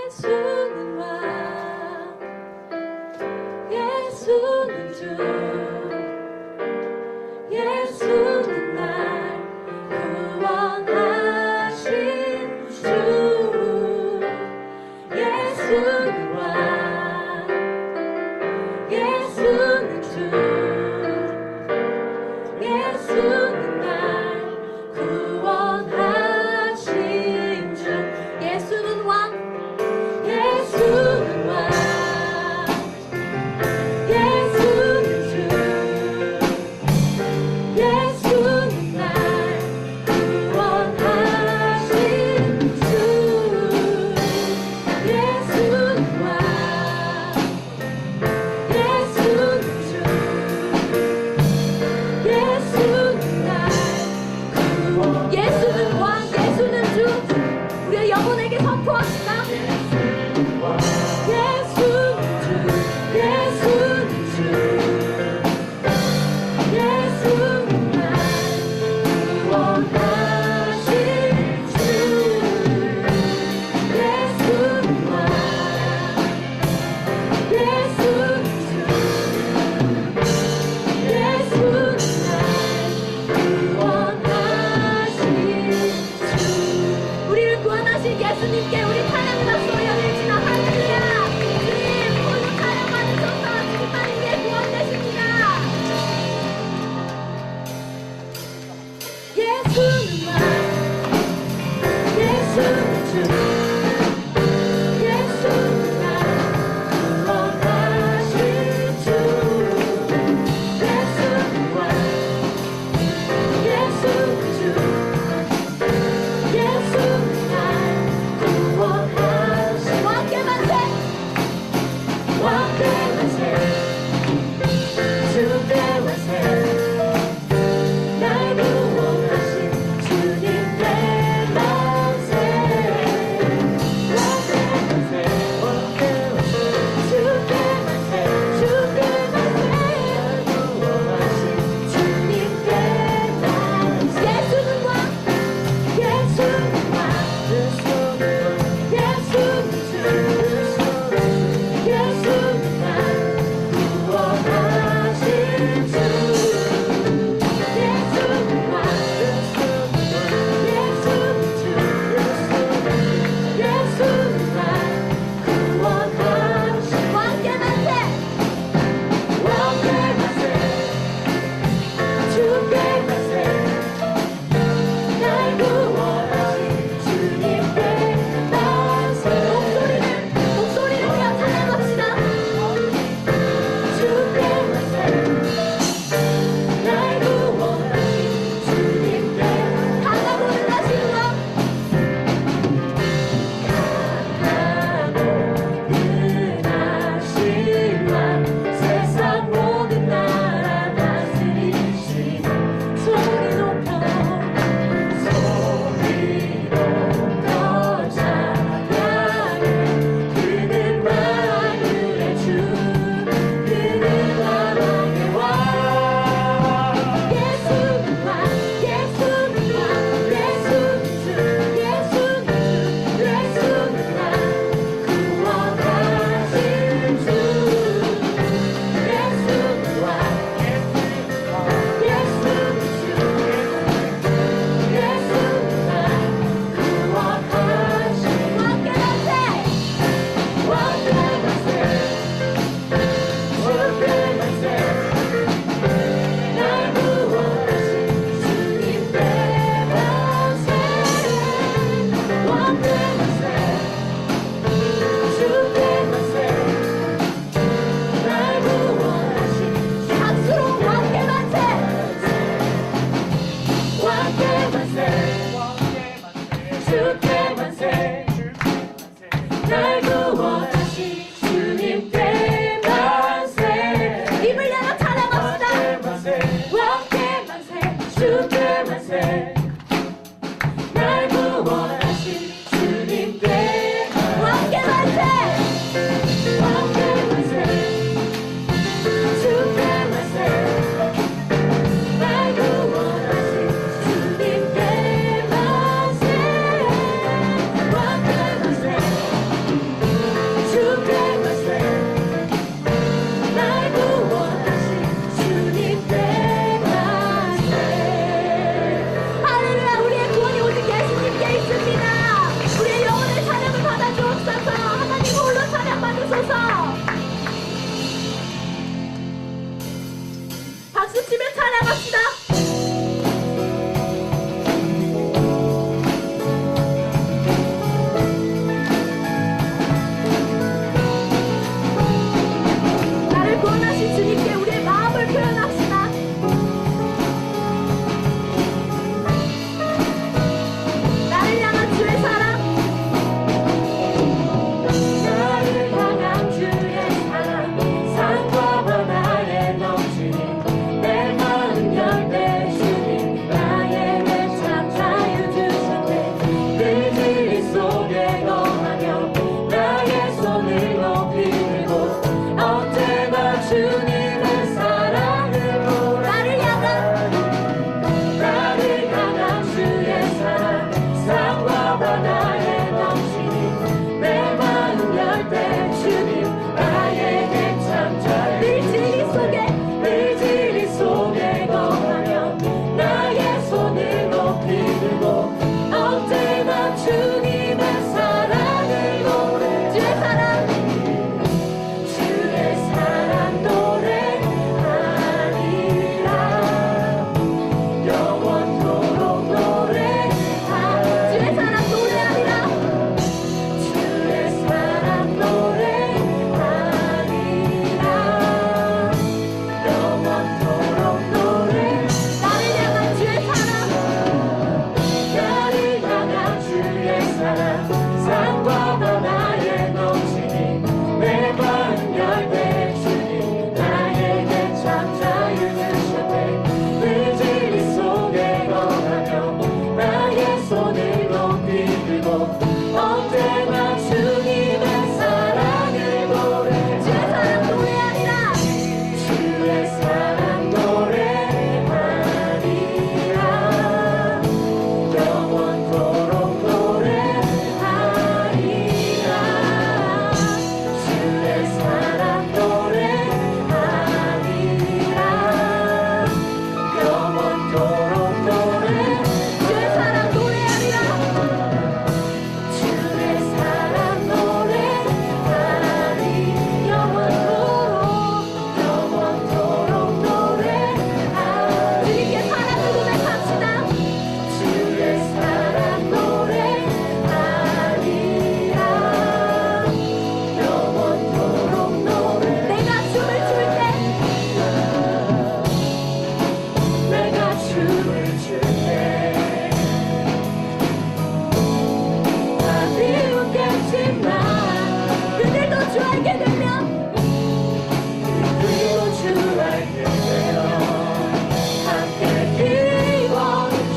예수는 왕, 예수는 주, 예수는 날 구원하신 주. 예수는 왕, 예수는 주, 예수는 날 구원하신 주. 예수는 왕, 예수는 왕, 예수는 주, 예수는 날 구원하신 주. 예수는 왕, 예수는 주, 예수는 날 구원. 예수는 왕, 예수는 주. 우리가 영혼에게 선포합시다. 예수는 주, 예수는 주, 예수는 날 구원하신 주. 예수는 왕, 예수는 주, 예수는 날 구원하신 주. 우리를 구원하신 예수님께 우리 찬양의 박수 올려드립시다. 할렐루야. 주님 오늘 찬양받으셔서 주님만에게 구원되십니다. 예수는 왕, 예수는 주, 예수는 날 구원하신 주. 예수는 왕, 예수는 주, 예수는 날 구원하신 왕께 만세, 왕께 만세, 주께 만세. 날 구원하신 주님께 만세. 언제나 주님의 사랑을 노래 주의 사랑 노래하리라 주의 사랑 노래하리라 영원토록 노래하리라 주의 사랑 노래하리라 영원토록 노래 주의 사랑 노래하리라 주의 사랑 노래하리 영원토록 노래하리 주님께 사랑을 고백합시다 주의 사랑 노래하리라 영원토록 노래 내가 춤을 출 때 내가 춤을 출 때 비웃겠지만 그들도 주 알게 되면 그들도 주 알게 되면 함께 기워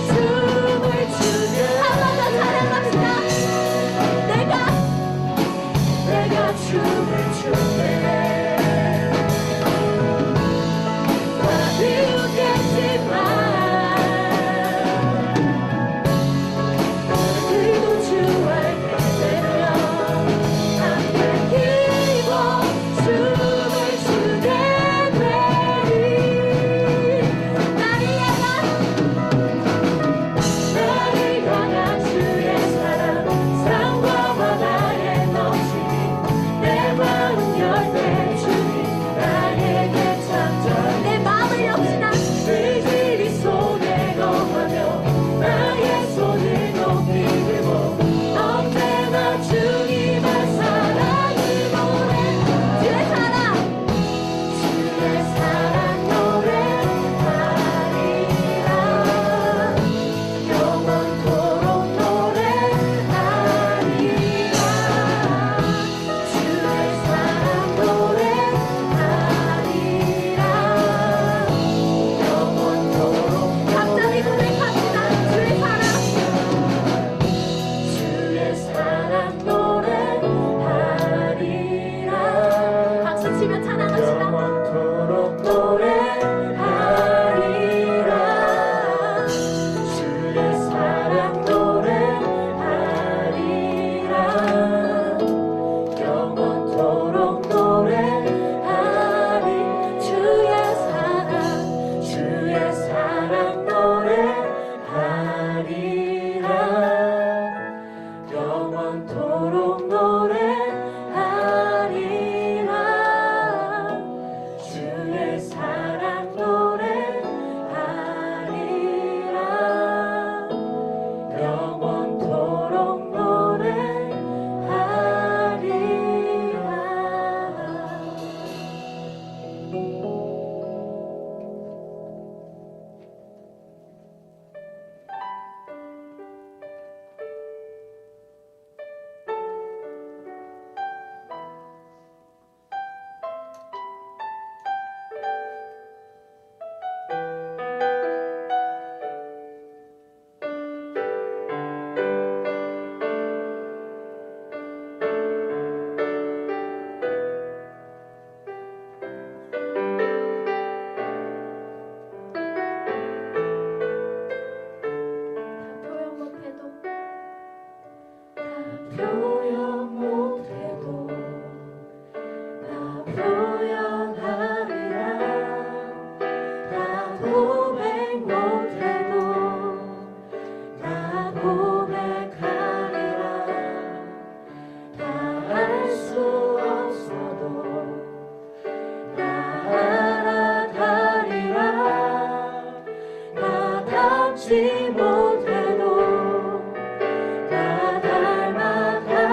춤을 추며 한 번 더 찬양합시다 내가 춤을 출때 비웃겠지만 그들도 주 알게 되면 함께 기워 춤을 추게 되리 나를 향한 주의 사랑 상과 바다에 넘치니 내 마음 열 때 주님 나에게 찾아 내 마음을 역시나 의지리 손에 거하며 나의 손을 높이 들고 언제나 주님의 사랑을 노래 주의 사랑 노래하리라 영원토록 노래하리라 주의 사랑 노래하리라 영원토록 갑자기 고백합시다 주의 사랑 노래하리라 박수 치며 찬양합시다 영원토록 노래하리라 주의 사랑 노래하리라 영원토록 노래하리 주의 사랑 노래하리라 영원토록 노래하리라 주의 사랑 노래하리라 영원토록 닮지 못해도 나 닮아가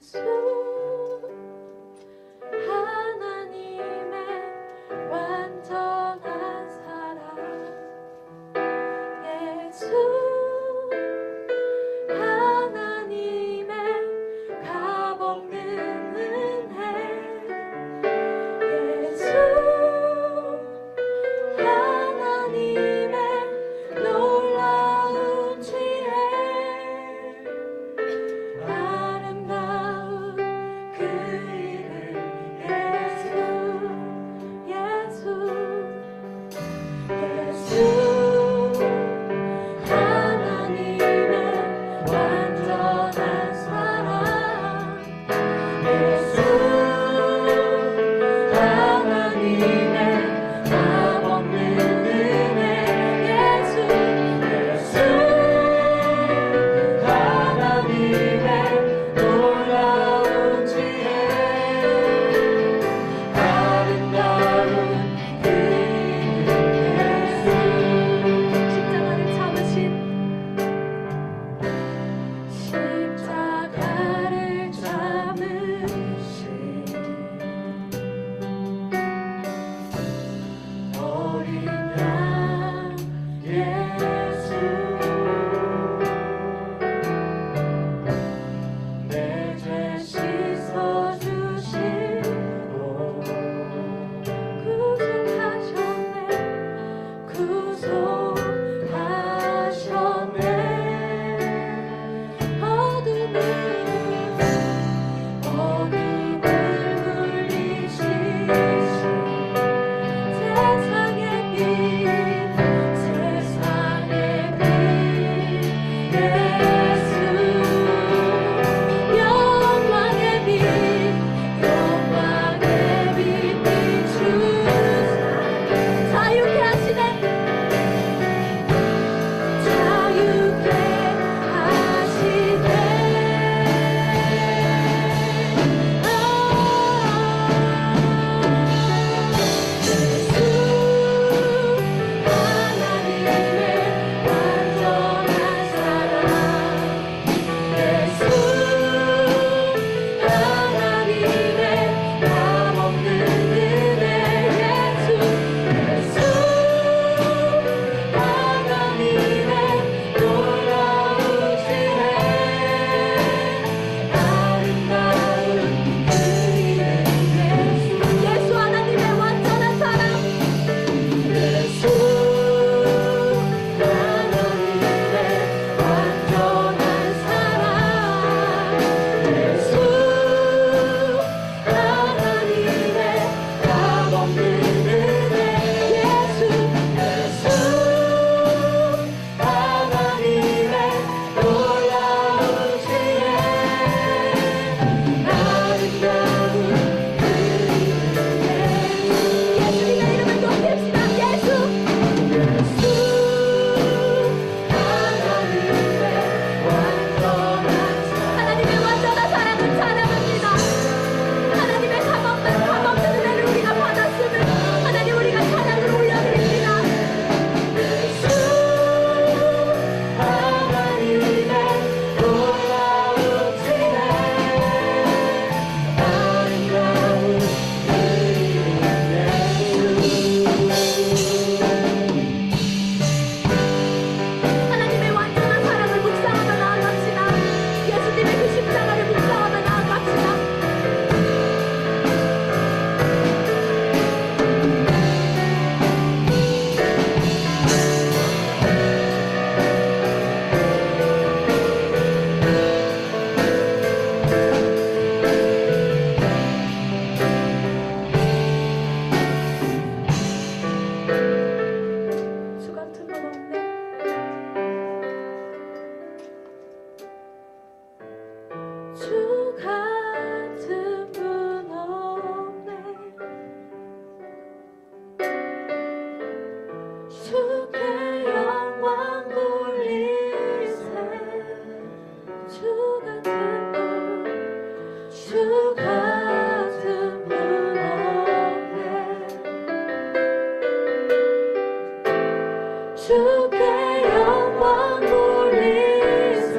예수 하나님의 완전한 사랑 예수 하나님의 값없는 은혜 예수 하나님의 놀라운 지혜 아름다운 그 이름 예수 예수 예수 하나님의 완전한 사랑 예수 하나님의 값없는 은혜 예수 예수 하나님의 놀라운 지혜 아름다운 그 이름 예수 십자가를 참으신 어린 양 예수 내 죄 씻어주시고 구속하셨네 어둠을 물리치신 세상의 빛 예수 영광의 빛 비추사 자유케 하시네 자유케 하시네 예수 하나님의 완전한 사랑 예수 하나님의 값없는 은혜 예수 예수 하나님의 놀라운 지혜 아름다운 그 이름 예수 하나님의 완전한 사랑 예수 하나님의 완전한 사랑 예수 하나님의 값없는 은혜 예수 예수 하나님의 놀라운 지혜 아름다운 그 이름 예수님의 이름을 높입시다 예수 예수 하나님의 완전한 사랑을 찬양합니다 하나님의 값없는 은혜를 우리가 받았음을 하나님 우리가 찬양을 올려드립니다 예수 하나님의 놀라운 지혜 아름다운 그 이름 하나님의 완전한 사랑을 묵상하며 나아갑시다 예수님의 그 십자가를 묵상하며 나아갑시다 주 같은 분 없네 주 같은 분 없네 주께 영광 돌리세 주 같은 분 없네 주께 영광 돌리세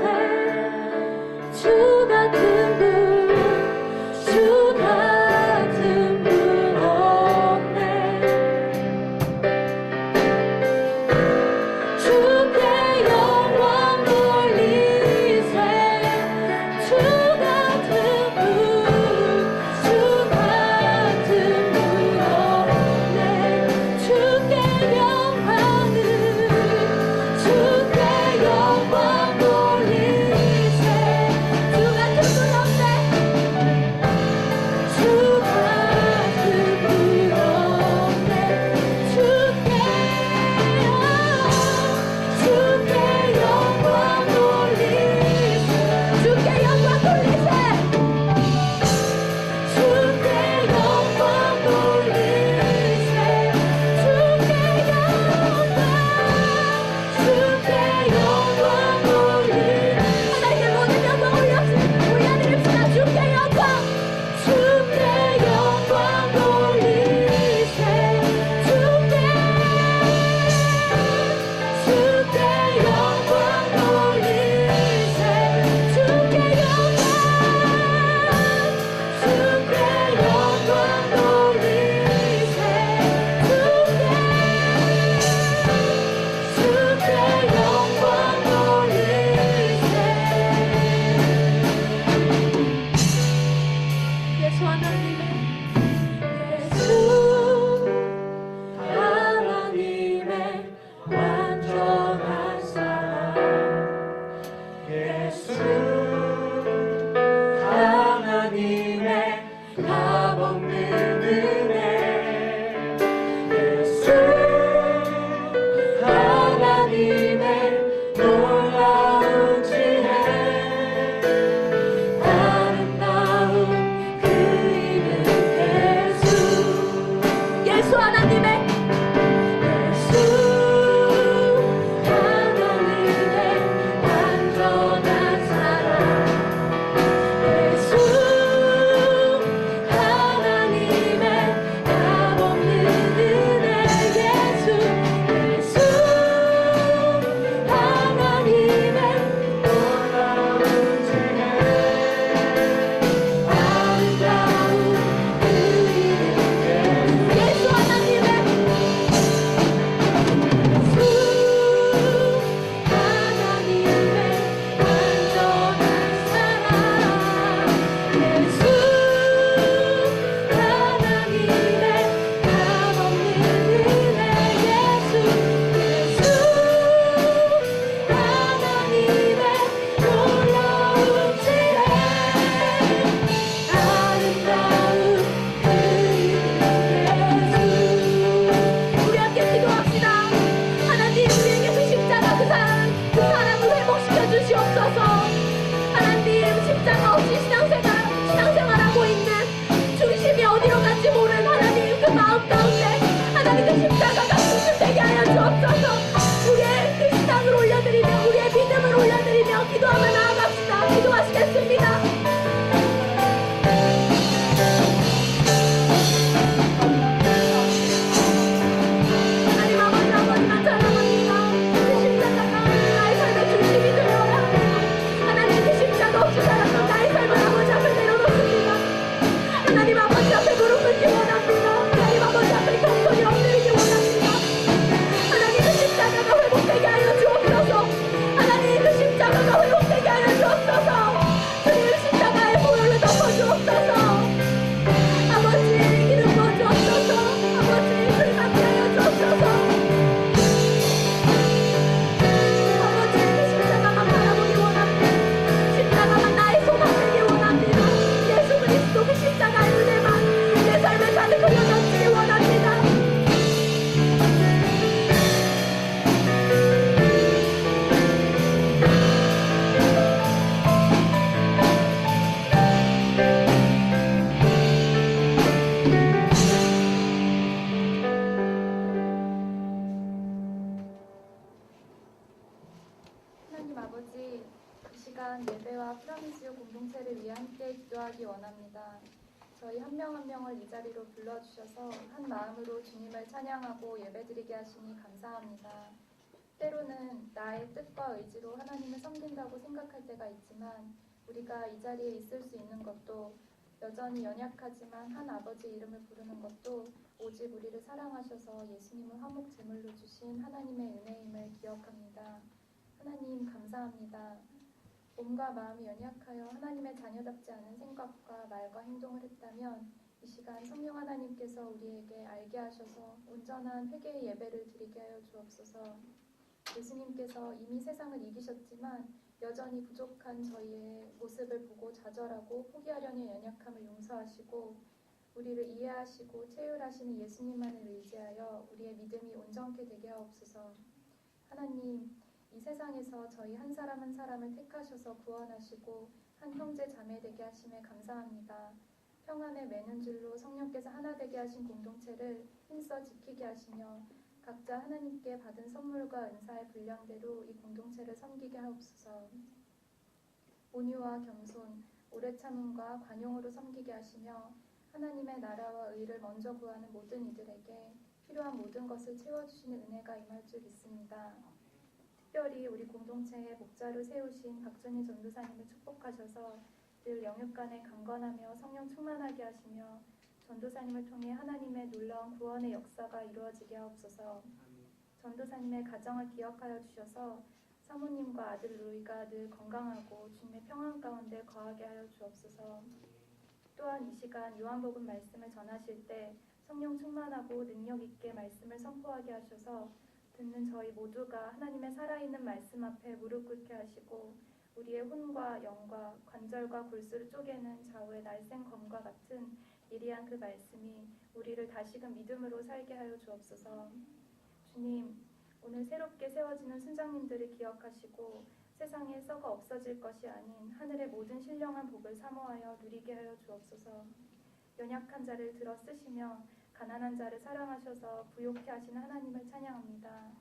주 같은 하나님의 값없는 은혜 예수 하나님의 놀라운 지혜 아름다운 그 이름 예수 하나님의 완전한 사랑 예수 하나님의 값없는 은혜 예수 하나님의 놀라운 지혜 아름다운 그 이름 예수 하나님의 우리 함께 기도합시다. 하나님 우리에게 그 십자가 그 사람을 회복시켜 주시옵소서. 하나님 십자가 없이 신앙생활하고 있는 중심이 어디로 간지 모르는 하나님 그 마음 가운데 하나님 그 십자가가 중심되게 하여 주옵소서. 우리의 그 신앙을 올려드리며 우리의 믿음을 올려드리며 기도하며 나아갑시다. 기도하시겠습니다. 하나님 아버지만 찬양합니다. 그 십자가가 나의 삶의 중심이 되어야 합니다. 하나님 그 십자가 없이 살았던 나의 삶을 아버지 앞에 내려놓습니다. 하나님 아버지 앞에 무릎 꿇기 원합니다. 하나님 아버지 앞에 경건히 엎드리기 원합니다. 하나님 그 십자가가 회복되게 하여 주옵소서. 하나님 그 십자가가 회복되게 하여 주옵소서. 주님 십자가의 보혈로 덮어주옵소서. 아버지 기름 부어주옵소서. 아버지 술 갖게 하여 주옵소서. 아버지 그 십자가만 바라보기 원합니다. 십자가만 나의 소망 되기 원합니다. 예수 그리스도 그 십자가의 은혜만 내 삶에 가득 흘러 넘치기 원합니다. 하나님 아버지, 이 시간 예배와 프라미지오 공동체를 위해 함께 기도하기 원합니다. 저희 한 명 한 명을 이 자리로 불러주셔서 한 마음으로 주님을 찬양하고 예배드리게 하시니 감사합니다. 때로는 나의 뜻과 의지로 하나님을 섬긴다고 생각할 때가 있지만 우리가 이 자리에 있을 수 있는 것도 여전히 연약하지만 한 아버지 이름을 부르는 것도 오직 우리를 사랑하셔서 예수님을 화목 제물로 주신 하나님의 은혜임을 기억합니다. 하나님 감사합니다. 몸과 마음이 연약하여 하나님의 자녀답지 않은 생각과 말과 행동을 했다면 이 시간 성령 하나님께서 우리에게 알게 하셔서 온전한 회개의 예배를 드리게 하여 주옵소서. 예수님께서 이미 세상을 이기셨지만 여전히 부족한 저희의 모습을 보고 좌절하고 포기하려는 연약함을 용서하시고 우리를 이해하시고 체휼하시는 예수님만을 의지하여 우리의 믿음이 온전케 되게 하옵소서. 하나님, 이 세상에서 저희 한 사람 한 사람을 택하셔서 구원하시고 한 형제 자매 되게 하심에 감사합니다. 평안에 매는 줄로 성령께서 하나 되게 하신 공동체를 힘써 지키게 하시며 각자 하나님께 받은 선물과 은사의 분량대로 이 공동체를 섬기게 하옵소서. 온유와 겸손, 오래 참음과 관용으로 섬기게 하시며 하나님의 나라와 의를 먼저 구하는 모든 이들에게 필요한 모든 것을 채워주시는 은혜가 임할 줄 믿습니다. 특별히 우리 공동체의 목자로 세우신 박준희 전도사님을 축복하셔서 늘 영육 간에 강건하며 성령 충만하게 하시며 전도사님을 통해 하나님의 놀라운 구원의 역사가 이루어지게 하옵소서. 전도사님의 가정을 기억하여 주셔서 사모님과 아들 루이가 늘 건강하고 주님의 평안 가운데 거하게 하여 주옵소서. 또한 이 시간 요한복음 말씀을 전하실 때 성령 충만하고 능력 있게 말씀을 선포하게 하셔서 듣는 저희 모두가 하나님의 살아있는 말씀 앞에 무릎 꿇게 하시고 우리의 혼과 영과 관절과 골수를 쪼개는 좌우의 날쌘 검과 같은 예리한 그 말씀이 우리를 다시금 믿음으로 살게 하여 주옵소서. 주님, 오늘 새롭게 세워지는 순장님들을 기억하시고 세상에 썩어 없어질 것이 아닌 하늘의 모든 신령한 복을 사모하여 누리게 하여 주옵소서. 연약한 자를 들어 쓰시며 가난한 자를 사랑하셔서 부욕케 하시는 하나님을 찬양합니다.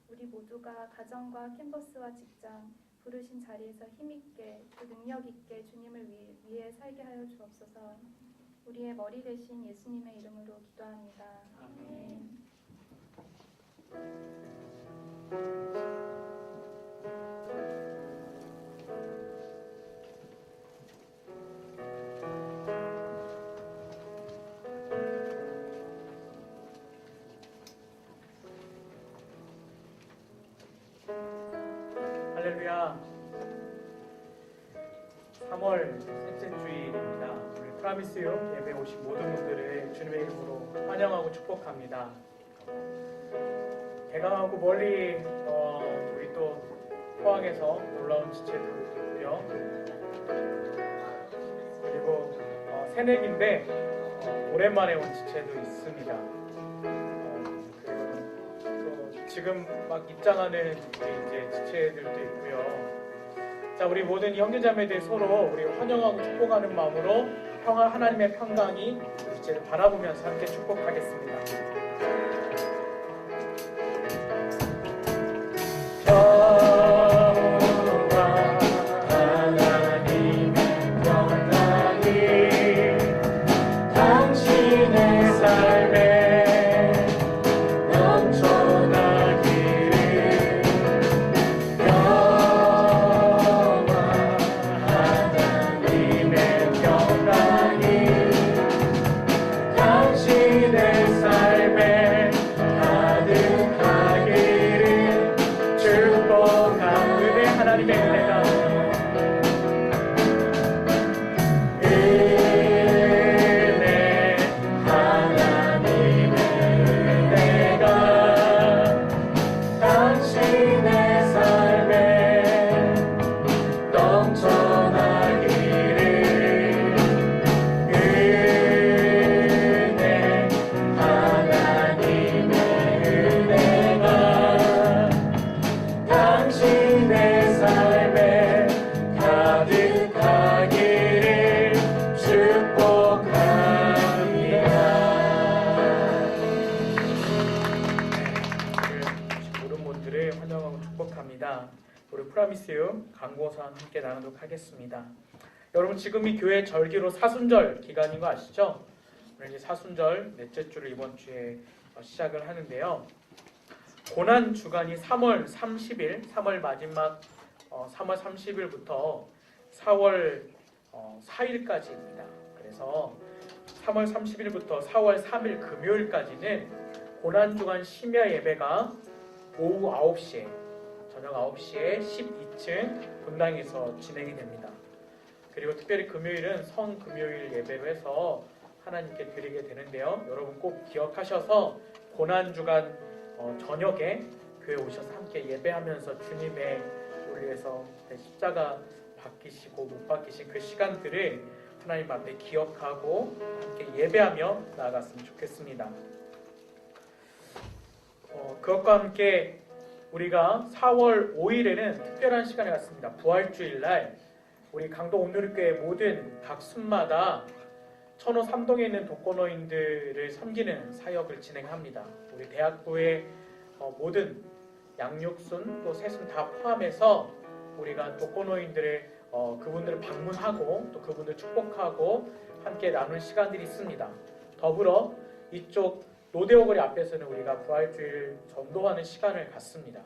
우리 모두가 가정과 캠퍼스와 직장, 부르신 자리에서 힘있게 그 능력있게 주님을 위해 살게 하여 주옵소서. 우리의 머리 되신 예수님의 이름으로 기도합니다. 아멘. 할렐루야. 3월 셋째 주일입니다. 우리 프라미스요 예배 오신 모든 분들을 주님의 이름으로 환영하고 축복합니다. 개강하고 멀리 우리 또 포항에서 올라온 지체도 있고요. 그리고 새내기인데 오랜만에 온 지체도 있습니다. 그리고 또 지금 막 입장하는 우리 이제 지체들도 있고요. 자, 우리 모든 형제자매들 서로 우리 환영하고 축복하는 마음으로 하나님의 평강이 우리 지체를 바라보면서 함께 축복하겠습니다. 우리 프라미스요 강고사 함께 나누도록 하겠습니다. 여러분, 지금이 교회 절기로 사순절 기간인 거 아시죠? 오늘 이제 사순절 넷째 주를 이번 주에 시작을 하는데요. 고난 주간이 3월 30일, 3월 마지막 3월 30일부터 4월 4일까지입니다. 그래서 3월 30일부터 4월 3일 금요일까지는 고난 주간 심야 예배가 오후 9시에 저녁 9시에 12층 본당에서 진행이 됩니다. 그리고 특별히 금요일은 성금요일 예배로 해서 하나님께 드리게 되는데요. 여러분 꼭 기억하셔서 고난주간 저녁에 교회 오셔서 함께 예배하면서 주님의 우리에서 십자가 박히시고 못 박히신 그 시간들을 하나님 앞에 기억하고 함께 예배하며 나아갔으면 좋겠습니다. 그것과 함께 우리가 4월 5일에는 특별한 시간이 왔습니다. 부활주일날 우리 강동 온누리교회 모든 각 순마다 천호 3동에 있는 독거노인들을 섬기는 사역을 진행합니다. 우리 대학부의 모든 양육순 또 세순 다 포함해서 우리가 독거노인들을 그분들을 방문하고 또 그분들 축복하고 함께 나누는 시간들이 있습니다. 더불어 이쪽 로데오거리 앞에서는 우리가 부활주일 전도하는 시간을 갖습니다.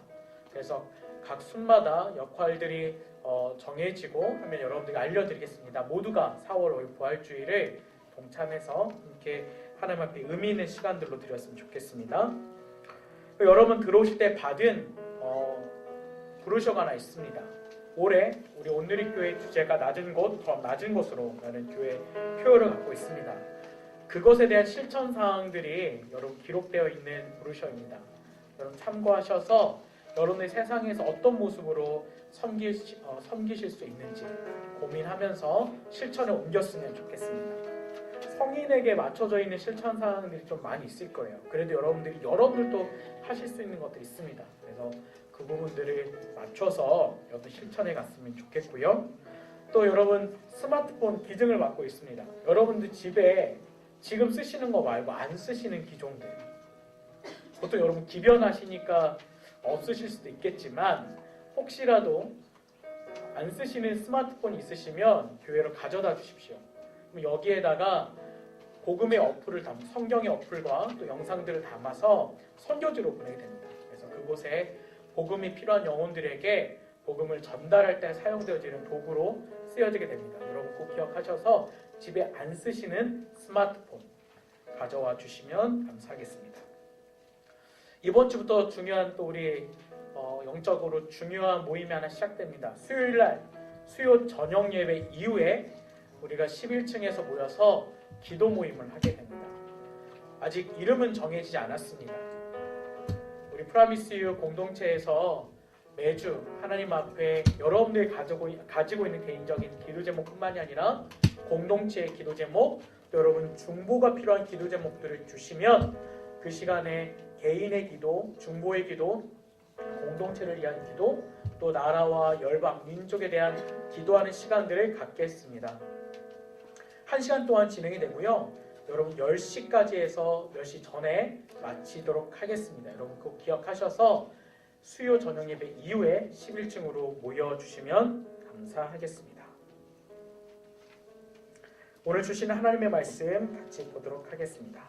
그래서 각 순마다 역할들이 정해지고 하면 여러분들에게 알려드리겠습니다. 모두가 4월 5일 부활주일을 동참해서 함께 하나님 앞에 의미 있는 시간들로 드렸으면 좋겠습니다. 여러분 들어오실 때 받은 브로셔가 하나 있습니다. 올해 우리 온누리교회 주제가 낮은 곳, 더 낮은 곳으로 라는 교회 표어를 갖고 있습니다. 그것에 대한 실천 사항들이 여러분 기록되어 있는 브로셔입니다. 여러분 참고하셔서 여러분의 세상에서 어떤 모습으로 섬기실 수 있는지 고민하면서 실천에 옮겼으면 좋겠습니다. 성인에게 맞춰져 있는 실천 사항들이 좀 많이 있을 거예요. 그래도 여러분들도 하실 수 있는 것들이 있습니다. 그래서 그 부분들을 맞춰서 여러분 실천해 갔으면 좋겠고요. 또 여러분 스마트폰 기증을 받고 있습니다. 여러분들 집에 지금 쓰시는 거 말고 안 쓰시는 기종들, 보통 여러분 기변하시니까 없으실 수도 있겠지만 혹시라도 안 쓰시는 스마트폰이 있으시면 교회로 가져다 주십시오. 그럼 여기에다가 복음의 어플을 성경의 어플과 또 영상들을 담아서 선교지로 보내게 됩니다. 그래서 그곳에 복음이 필요한 영혼들에게 복음을 전달할 때 사용되어지는 도구로 쓰여지게 됩니다. 여러분 꼭 기억하셔서 집에 안 쓰시는 스마트폰 가져와 주시면 감사하겠습니다. 이번 주부터 중요한 또 우리 영적으로 중요한 모임이 하나 시작됩니다. 수요일날 수요 저녁 예배 이후에 우리가 11층에서 모여서 기도 모임을 하게 됩니다. 아직 이름은 정해지지 않았습니다. 우리 프라미스유 공동체에서 매주 하나님 앞에 여러분들이 가지고 있는 개인적인 기도 제목뿐만이 아니라 공동체의 기도 제목, 또 여러분 중보가 필요한 기도 제목들을 주시면 그 시간에 개인의 기도, 중보의 기도, 공동체를 위한 기도, 또 나라와 열방, 민족에 대한 기도하는 시간들을 갖겠습니다. 1시간 동안 진행이 되고요. 여러분 10시까지 해서 10시 전에 마치도록 하겠습니다. 여러분 꼭 기억하셔서 수요 저녁 예배 이후에 11층으로 모여주시면 감사하겠습니다. 오늘 주시는 하나님의 말씀 같이 보도록 하겠습니다.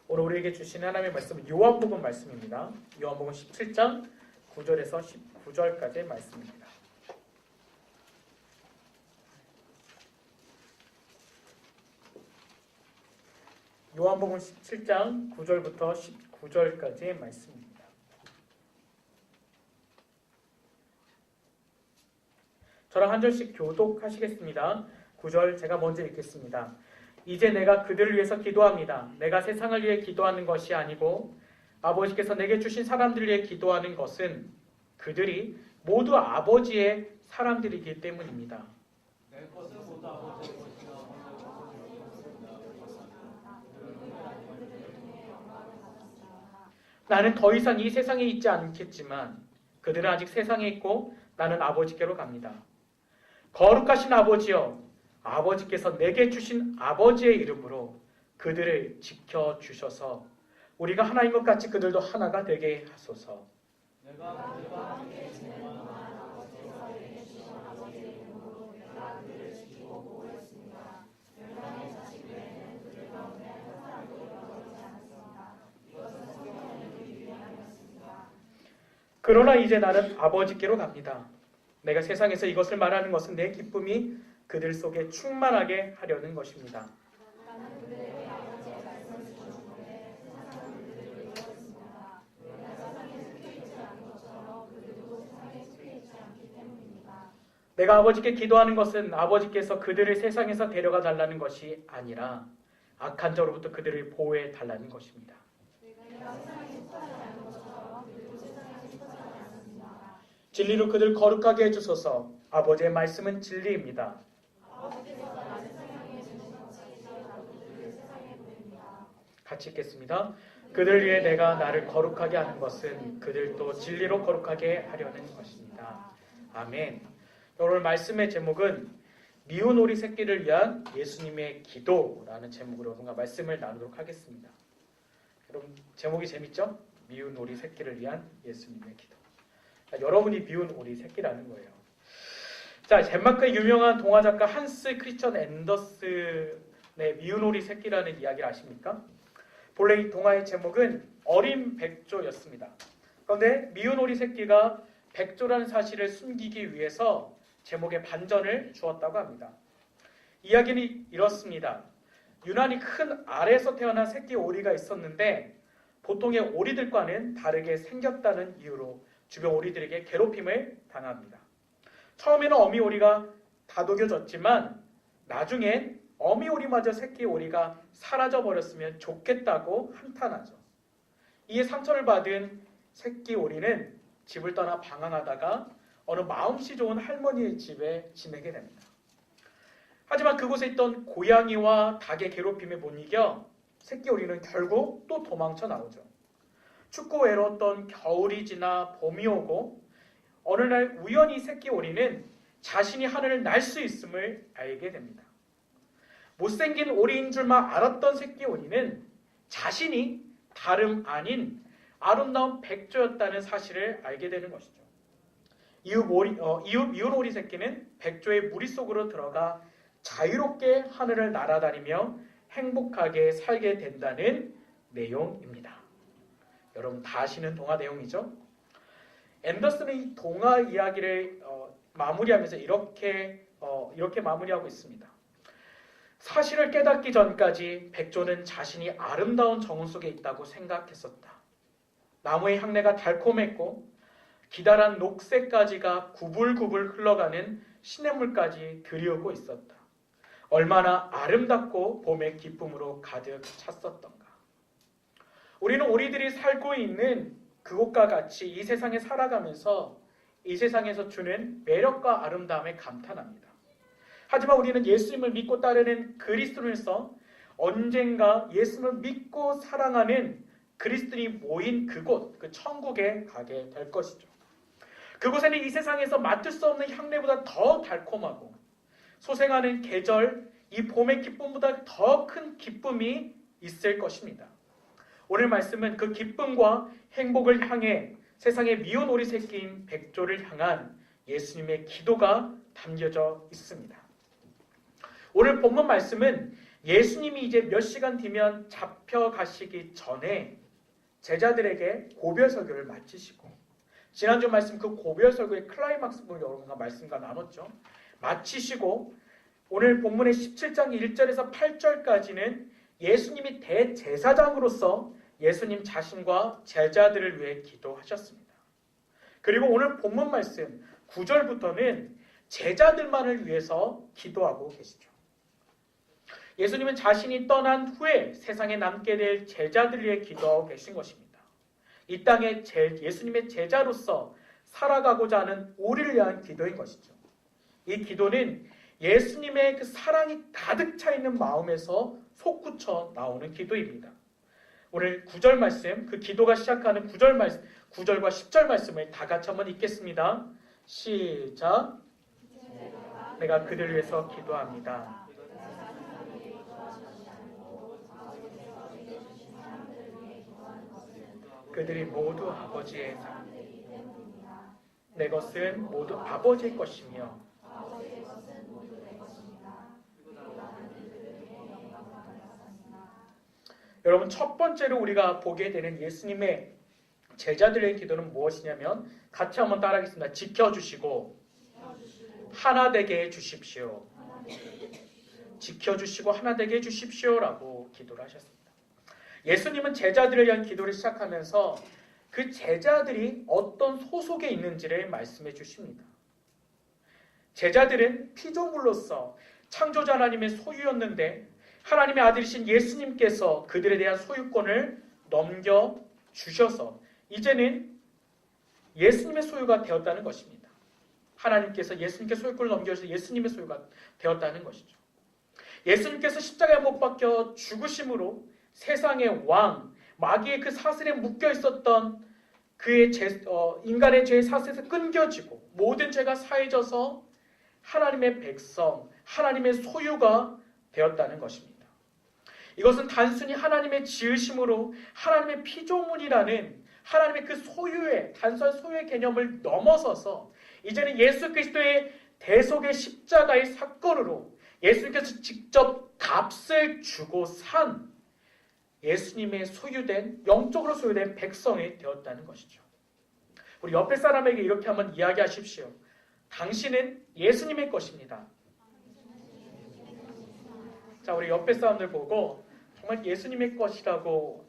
오늘 우리에게 주시는 하나님의 말씀은 요한복음 말씀입니다. 요한복음 17장 9절에서 19절까지의 말씀입니다. 요한복음 17장 9절부터 19절까지의 말씀입니다. 저랑 한 절씩 교독하시겠습니다. 9절 제가 먼저 읽겠습니다. 이제 내가 그들을 위해서 기도합니다. 내가 세상을 위해 기도하는 것이 아니고 아버지께서 내게 주신 사람들을 위해 기도하는 것은 그들이 모두 아버지의 사람들이기 때문입니다. 나는 더 이상 이 세상에 있지 않겠지만 그들은 아직 세상에 있고 나는 아버지께로 갑니다. 거룩하신 아버지여, 아버지께서 내게 주신 아버지의 이름으로 그들을 지켜주셔서 우리가 하나인 것 같이 그들도 하나가 되게 하소서. 그러나 이제 나는 아버지께로 갑니다. 내가 세상에서 이것을 말하는 것은 내 기쁨이 그들 속에 충만하게 하려는 것입니다. 내가 아버지께 기도하는 것은 아버지께서 그들을 세상에서 데려가 달라는 것이 아니라 악한 자로부터 그들을 보호해 달라는 것입니다. 진리로 그들 거룩하게 해주소서. 아버지의 말씀은 진리입니다. 같이 읽겠습니다. 그들 위해 내가 나를 거룩하게 하는 것은 그들도 진리로 거룩하게 하려는 것입니다. 아멘. 오늘 말씀의 제목은 미운 오리 새끼를 위한 예수님의 기도라는 제목으로 여러분과 말씀을 나누도록 하겠습니다. 여러분 제목이 재밌죠? 미운 오리 새끼를 위한 예수님의 기도. 여러분이 미운 오리 새끼라는 거예요. 자, 덴마크의 유명한 동화작가 한스 크리스천 앤더슨의 미운 오리 새끼라는 이야기를 아십니까? 본래 이 동화의 제목은 어린 백조였습니다. 그런데 미운 오리 새끼가 백조라는 사실을 숨기기 위해서 제목에 반전을 주었다고 합니다. 이야기는 이렇습니다. 유난히 큰 알에서 태어난 새끼 오리가 있었는데 보통의 오리들과는 다르게 생겼다는 이유로 주변 오리들에게 괴롭힘을 당합니다. 처음에는 어미 오리가 다독여졌지만 나중엔 어미 오리마저 새끼 오리가 사라져버렸으면 좋겠다고 한탄하죠. 이에 상처를 받은 새끼 오리는 집을 떠나 방황하다가 어느 마음씨 좋은 할머니의 집에 지내게 됩니다. 하지만 그곳에 있던 고양이와 닭의 괴롭힘에 못 이겨 새끼 오리는 결국 또 도망쳐 나오죠. 춥고 외로웠던 겨울이 지나 봄이 오고 어느 날 우연히 새끼 오리는 자신이 하늘을 날 수 있음을 알게 됩니다. 못생긴 오리인 줄만 알았던 새끼 오리는 자신이 다름 아닌 아름다운 백조였다는 사실을 알게 되는 것이죠. 이후 미운 오리 새끼는 백조의 무리 속으로 들어가 자유롭게 하늘을 날아다니며 행복하게 살게 된다는 내용입니다. 여러분 다 아시는 동화 내용이죠? 앤더슨은 이 동화 이야기를 마무리하면서 이렇게 마무리하고 있습니다. 사실을 깨닫기 전까지 백조는 자신이 아름다운 정원 속에 있다고 생각했었다. 나무의 향내가 달콤했고 기다란 녹색 가지가 구불구불 흘러가는 시냇물까지 들이오고 있었다. 얼마나 아름답고 봄의 기쁨으로 가득 찼었던가. 우리는 오리들이 살고 있는 그곳과 같이 이 세상에 살아가면서 이 세상에서 주는 매력과 아름다움에 감탄합니다. 하지만 우리는 예수님을 믿고 따르는 그리스도인으로서 언젠가 예수님을 믿고 사랑하는 그리스도인이 모인 그곳, 그 천국에 가게 될 것이죠. 그곳에는 이 세상에서 맡을 수 없는 향내보다 더 달콤하고 소생하는 계절, 이 봄의 기쁨보다 더 큰 기쁨이 있을 것입니다. 오늘 말씀은 그 기쁨과 행복을 향해 세상의 미운 오리 새끼인 백조를 향한 예수님의 기도가 담겨져 있습니다. 오늘 본문 말씀은 예수님이 이제 몇 시간 뒤면 잡혀가시기 전에 제자들에게 고별 설교를 마치시고, 지난주 말씀 그 고별 설교의 클라이막스 부분 여러분과 말씀과 나눴죠. 마치시고 오늘 본문의 17장 1절에서 8절까지는 예수님이 대제사장으로서 예수님 자신과 제자들을 위해 기도하셨습니다. 그리고 오늘 본문 말씀 9절부터는 제자들만을 위해서 기도하고 계시죠. 예수님은 자신이 떠난 후에 세상에 남게 될 제자들을 위해 기도하고 계신 것입니다. 이 땅에 예수님의 제자로서 살아가고자 하는 우리를 위한 기도인 것이죠. 이 기도는 예수님의 그 사랑이 가득 차 있는 마음에서 솟구쳐 나오는 기도입니다. 오늘 9절 말씀, 그 기도가 시작하는 9절과 10절 말씀을 다 같이 한번 읽겠습니다. 시작. 내가 그들 위해서 기도합니다. 그들이 모두 아버지의 내 것은 모두 아버지의 것이며 여러분, 첫 번째로 우리가 보게 되는 예수님의 제자들의 기도는 무엇이냐면 같이 한번 따라하겠습니다. 지켜주시고 하나 되게 해주십시오. 지켜주시고 하나 되게 해주십시오라고 기도를 하셨습니다. 예수님은 제자들을 위한 기도를 시작하면서 그 제자들이 어떤 소속에 있는지를 말씀해 주십니다. 제자들은 피조물로서 창조자 하나님의 소유였는데 하나님의 아들이신 예수님께서 그들에 대한 소유권을 넘겨주셔서 이제는 예수님의 소유가 되었다는 것입니다. 하나님께서 예수님께 소유권을 넘겨주셔서 예수님의 소유가 되었다는 것이죠. 예수님께서 십자가에 못 박혀 죽으심으로 세상의 왕, 마귀의 그 사슬에 묶여 있었던 그의 인간의 죄의 사슬에서 끊겨지고 모든 죄가 사해져서 하나님의 백성, 하나님의 소유가 되었다는 것입니다. 이것은 단순히 하나님의 지으심으로 하나님의 피조물이라는 하나님의 그 소유의 단순한 소유의 개념을 넘어서서 이제는 예수 그리스도의 대속의 십자가의 사건으로 예수님께서 직접 값을 주고 산 예수님의 소유된, 영적으로 소유된 백성이 되었다는 것이죠. 우리 옆에 사람에게 이렇게 한번 이야기하십시오. 당신은 예수님의 것입니다. 자, 우리 옆에 사람들 보고 정말 예수님의 것이라고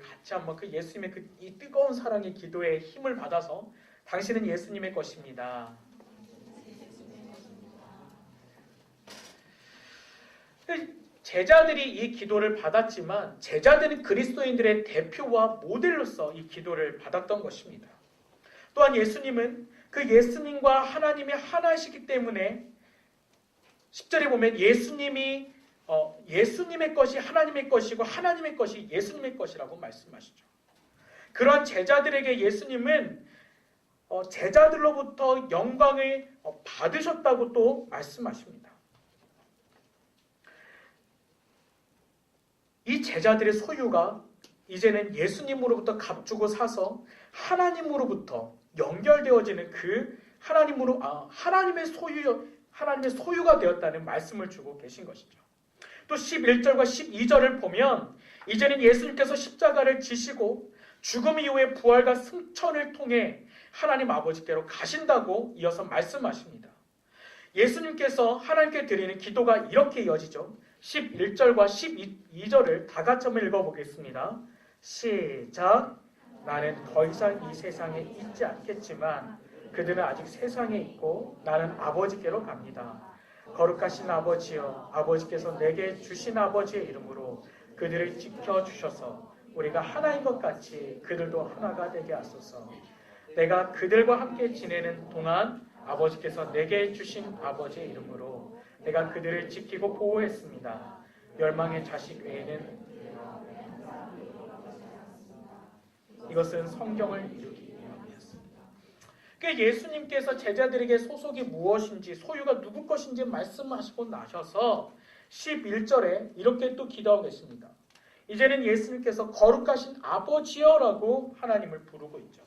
같이 한번 그 예수님의 이 뜨거운 사랑의 기도에 힘을 받아서 당신은 예수님의 것입니다. 제자들이 이 기도를 받았지만 제자들은 그리스도인들의 대표와 모델로서 이 기도를 받았던 것입니다. 또한 예수님은 그 예수님과 하나님이 하나이시기 때문에 10절에 보면 예수님이 예수님의 것이 하나님의 것이고 하나님의 것이 예수님의 것이라고 말씀하시죠. 그런 제자들에게 예수님은 제자들로부터 영광을 받으셨다고 또 말씀하십니다. 이 제자들의 소유가 이제는 예수님으로부터 값주고 사서 하나님으로부터 연결되어지는 그 하나님의 소유가 되었다는 말씀을 주고 계신 것이죠. 또 11절과 12절을 보면 이제는 예수님께서 십자가를 지시고 죽음 이후의 부활과 승천을 통해 하나님 아버지께로 가신다고 이어서 말씀하십니다. 예수님께서 하나님께 드리는 기도가 이렇게 이어지죠. 11절과 12절을 다 같이 한번 읽어보겠습니다. 시작. 나는 더 이상 이 세상에 있지 않겠지만 그들은 아직 세상에 있고 나는 아버지께로 갑니다. 거룩하신 아버지여, 아버지께서 내게 주신 아버지의 이름으로 그들을 지켜주셔서 우리가 하나인 것 같이 그들도 하나가 되게 하소서. 내가 그들과 함께 지내는 동안 아버지께서 내게 주신 아버지의 이름으로 내가 그들을 지키고 보호했습니다. 멸망의 자식 외에는 이것은 성경을 이루기 위함이었습니다. 그러니까 예수님께서 제자들에게 소속이 무엇인지 소유가 누구 것인지 말씀하시고 나셔서 11절에 이렇게 또 기도하고 계십니다. 이제는 예수님께서 거룩하신 아버지여라고 하나님을 부르고 있죠.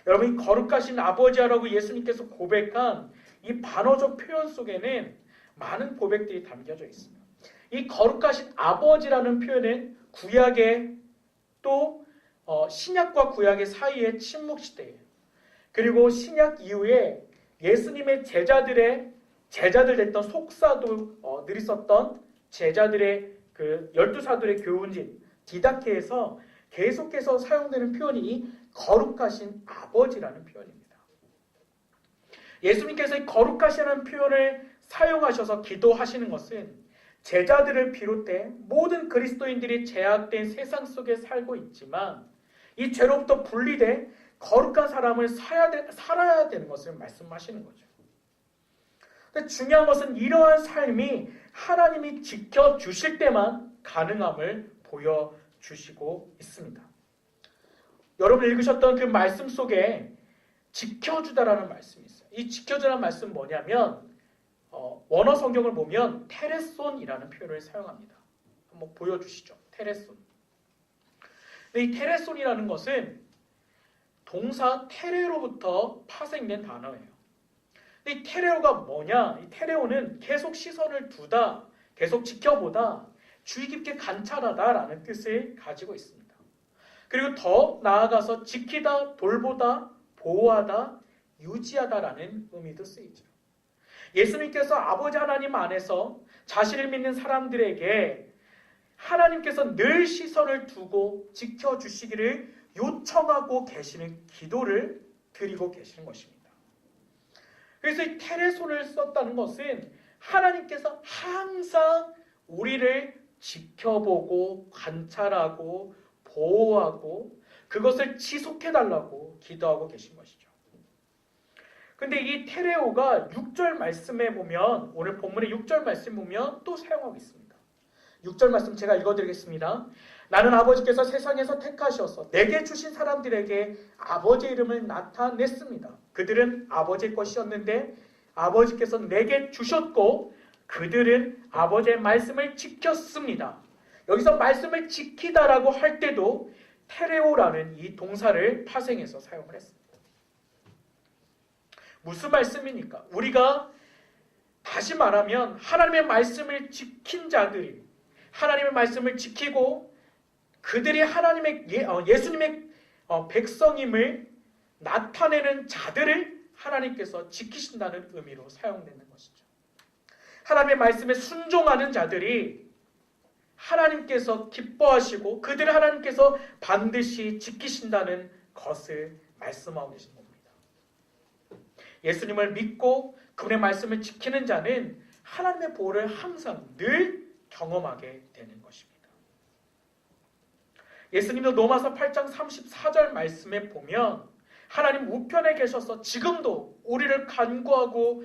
여러분, 이 거룩하신 아버지여라고 예수님께서 고백한 이 반어적 표현 속에는 많은 고백들이 담겨져 있습니다. 이 거룩하신 아버지라는 표현은 구약의 또 신약과 구약의 사이의 침묵시대예요. 그리고 신약 이후에 예수님의 제자들 됐던 속사도들이 썼던 제자들의 그 12사도의 교훈집 디다케에서 계속해서 사용되는 표현이 거룩하신 아버지라는 표현입니다. 예수님께서 이 거룩하시라는 표현을 사용하셔서 기도하시는 것은 제자들을 비롯해 모든 그리스도인들이 제약된 세상 속에 살고 있지만 이 죄로부터 분리돼 거룩한 사람을 살아야 되는 것을 말씀하시는 거죠. 근데 중요한 것은 이러한 삶이 하나님이 지켜주실 때만 가능함을 보여주시고 있습니다. 여러분 읽으셨던 그 말씀 속에 지켜주다라는 말씀이 있어요. 이 지켜주라는 말씀은 뭐냐면 원어 성경을 보면 테레손이라는 표현을 사용합니다. 한번 보여주시죠. 테레손. 근데 이 테레손이라는 것은 동사 테레로부터 파생된 단어예요. 근데 이 테레오가 뭐냐? 이 테레오는 계속 시선을 두다, 계속 지켜보다, 주의 깊게 관찰하다라는 뜻을 가지고 있습니다. 그리고 더 나아가서 지키다, 돌보다, 보호하다, 유지하다라는 의미도 쓰이죠. 예수님께서 아버지 하나님 안에서 자신을 믿는 사람들에게 하나님께서 늘 시선을 두고 지켜주시기를 요청하고 계시는 기도를 드리고 계시는 것입니다. 그래서 이 테레손을 썼다는 것은 하나님께서 항상 우리를 지켜보고 관찰하고 보호하고 그것을 지속해달라고 기도하고 계신 것이죠. 근데 이 테레오가 6절 말씀에 보면 오늘 본문의 6절 말씀 보면 또 사용하고 있습니다. 6절 말씀 제가 읽어드리겠습니다. 나는 아버지께서 세상에서 택하셔서 내게 주신 사람들에게 아버지의 이름을 나타냈습니다. 그들은 아버지의 것이었는데 아버지께서 내게 주셨고 그들은 아버지의 말씀을 지켰습니다. 여기서 말씀을 지키다라고 할 때도 테레오라는 이 동사를 파생해서 사용을 했습니다. 무슨 말씀입니까? 우리가 다시 말하면 하나님의 말씀을 지킨 자들이 하나님의 말씀을 지키고 그들이 하나님의 예수님의 백성임을 나타내는 자들을 하나님께서 지키신다는 의미로 사용되는 것이죠. 하나님의 말씀에 순종하는 자들이 하나님께서 기뻐하시고 그들을 하나님께서 반드시 지키신다는 것을 말씀하고 계신 겁니다. 예수님을 믿고 그분의 말씀을 지키는 자는 하나님의 보호를 항상 늘 경험하게 되는 것입니다. 예수님도 로마서 8장 34절 말씀에 보면 하나님 우편에 계셔서 지금도 우리를 간구하고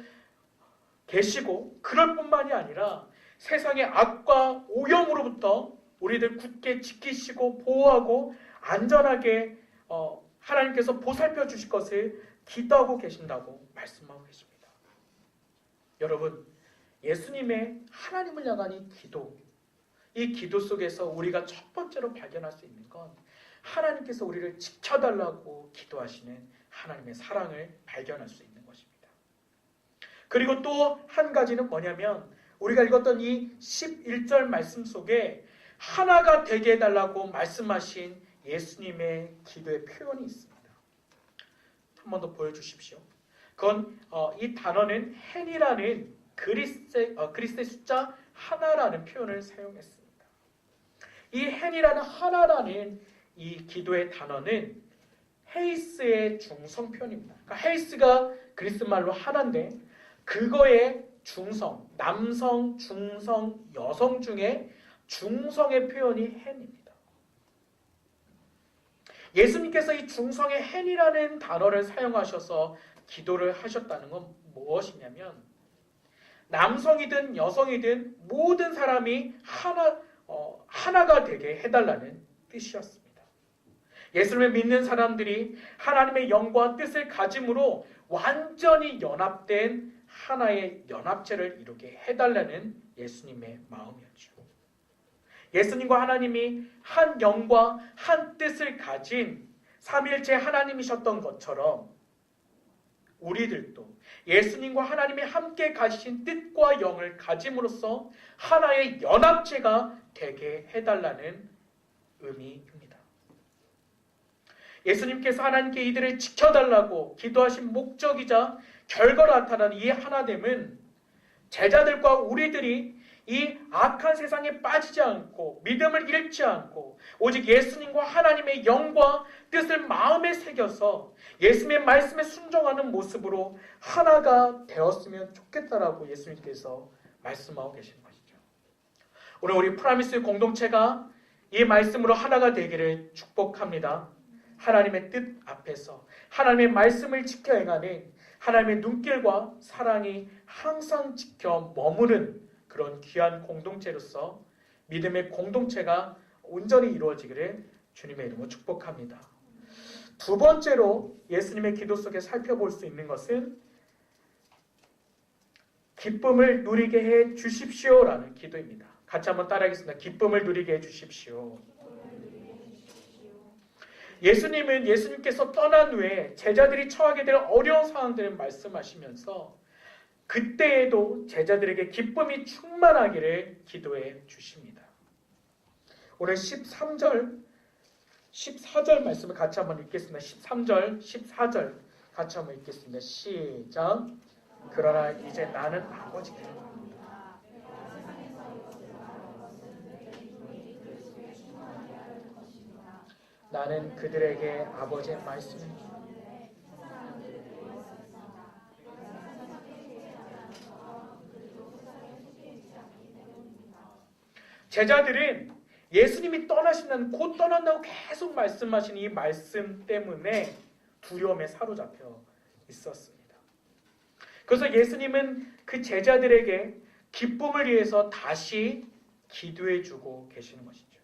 계시고 그럴 뿐만이 아니라 세상의 악과 오염으로부터 우리들 굳게 지키시고 보호하고 안전하게 하나님께서 보살펴 주실 것을 기도하고 계신다고 말씀하고 계십니다. 여러분, 예수님의 하나님을 향한 이 기도, 이 기도 속에서 우리가 첫 번째로 발견할 수 있는 건 하나님께서 우리를 지켜달라고 기도하시는 하나님의 사랑을 발견할 수 있는 것입니다. 그리고 또 한 가지는 뭐냐면 우리가 읽었던 이 11절 말씀 속에 하나가 되게 해달라고 말씀하신 예수님의 기도의 표현이 있습니다. 한 번 더 보여주십시오. 그건 이 단어는 헨이라는 그리스의 숫자 하나라는 표현을 사용했습니다. 이 헨이라는 하나라는 이 기도의 단어는 헤이스의 중성 표현입니다. 그러니까 헤이스가 그리스 말로 하나인데 그거의 중성, 남성, 중성, 여성 중에 중성의 표현이 헨입니다. 예수님께서 이 중성의 헨이라는 단어를 사용하셔서 기도를 하셨다는 건 무엇이냐면 남성이든 여성이든 모든 사람이 하나가 되게 해달라는 뜻이었습니다. 예수님을 믿는 사람들이 하나님의 영과 뜻을 가짐으로 완전히 연합된 하나의 연합체를 이루게 해달라는 예수님의 마음이었죠. 예수님과 하나님이 한 영과 한 뜻을 가진 삼위일체 하나님이셨던 것처럼 우리들도 예수님과 하나님이 함께 가신 뜻과 영을 가짐으로써 하나의 연합체가 되게 해달라는 의미입니다. 예수님께서 하나님께 이들을 지켜달라고 기도하신 목적이자 결과로 나타난 이 하나됨은 제자들과 우리들이 이 악한 세상에 빠지지 않고 믿음을 잃지 않고 오직 예수님과 하나님의 영과 뜻을 마음에 새겨서 예수님의 말씀에 순종하는 모습으로 하나가 되었으면 좋겠다라고 예수님께서 말씀하고 계신 것이죠. 오늘 우리 프라미스 공동체가 이 말씀으로 하나가 되기를 축복합니다. 하나님의 뜻 앞에서 하나님의 말씀을 지켜 행하는 하나님의 눈길과 사랑이 항상 지켜 머무는 그런 귀한 공동체로서 믿음의 공동체가 온전히 이루어지기를 주님의 이름으로 축복합니다. 두 번째로 예수님의 기도 속에 살펴볼 수 있는 것은 기쁨을 누리게 해 주십시오라는 기도입니다. 같이 한번 따라하겠습니다. 기쁨을 누리게 해 주십시오. 예수님께서 떠난 후에 제자들이 처하게 될 어려운 상황들을 말씀하시면서 그때에도 제자들에게 기쁨이 충만하기를 기도해 주십니다. 오늘 13절, 14절 말씀을 같이 한번 읽겠습니다. 13절, 14절 같이 한번 읽겠습니다. 시작. 그러나 이제 나는 아버지께 나는 그들에게 아버지의 말씀을 제자들은 예수님이 떠나신다는 곧 떠난다고 계속 말씀하신 이 말씀 때문에 두려움에 사로잡혀 있었습니다. 그래서 예수님은 그 제자들에게 기쁨을 위해서 다시 기도해주고 계시는 것이죠.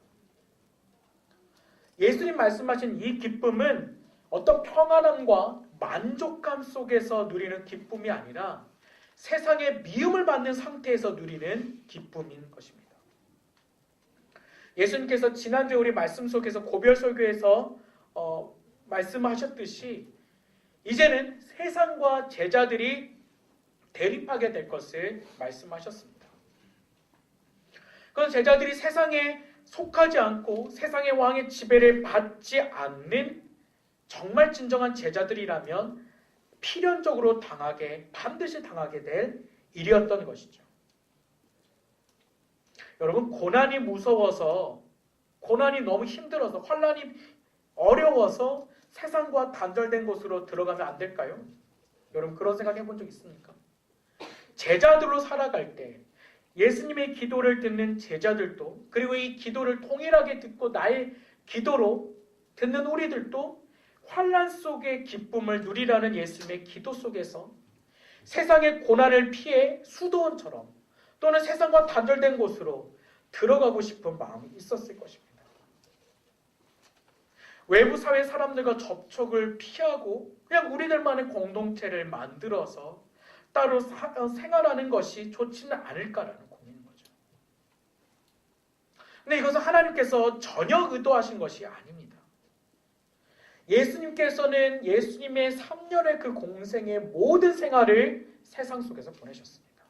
예수님 말씀하신 이 기쁨은 어떤 평안함과 만족감 속에서 누리는 기쁨이 아니라 세상의 미움을 받는 상태에서 누리는 기쁨인 것입니다. 예수님께서 지난주에 우리 말씀 속에서 고별설교에서 말씀하셨듯이 이제는 세상과 제자들이 대립하게 될 것을 말씀하셨습니다. 그건 제자들이 세상에 속하지 않고 세상의 왕의 지배를 받지 않는 정말 진정한 제자들이라면 필연적으로 반드시 당하게 될 일이었던 것이죠. 여러분, 고난이 무서워서, 고난이 너무 힘들어서, 환난이 어려워서 세상과 단절된 곳으로 들어가면 안 될까요? 여러분, 그런 생각 해본 적 있습니까? 제자들로 살아갈 때 예수님의 기도를 듣는 제자들도, 그리고 이 기도를 통일하게 듣고 나의 기도로 듣는 우리들도 환난 속의 기쁨을 누리라는 예수님의 기도 속에서 세상의 고난을 피해 수도원처럼 또는 세상과 단절된 곳으로 들어가고 싶은 마음이 있었을 것입니다. 외부 사회 사람들과 접촉을 피하고 그냥 우리들만의 공동체를 만들어서 따로 생활하는 것이 좋지는 않을까라는 고민인 거죠. 근데 이것은 하나님께서 전혀 의도하신 것이 아닙니다. 예수님께서는 예수님의 3년의 그 공생의 모든 생활을 세상 속에서 보내셨습니다.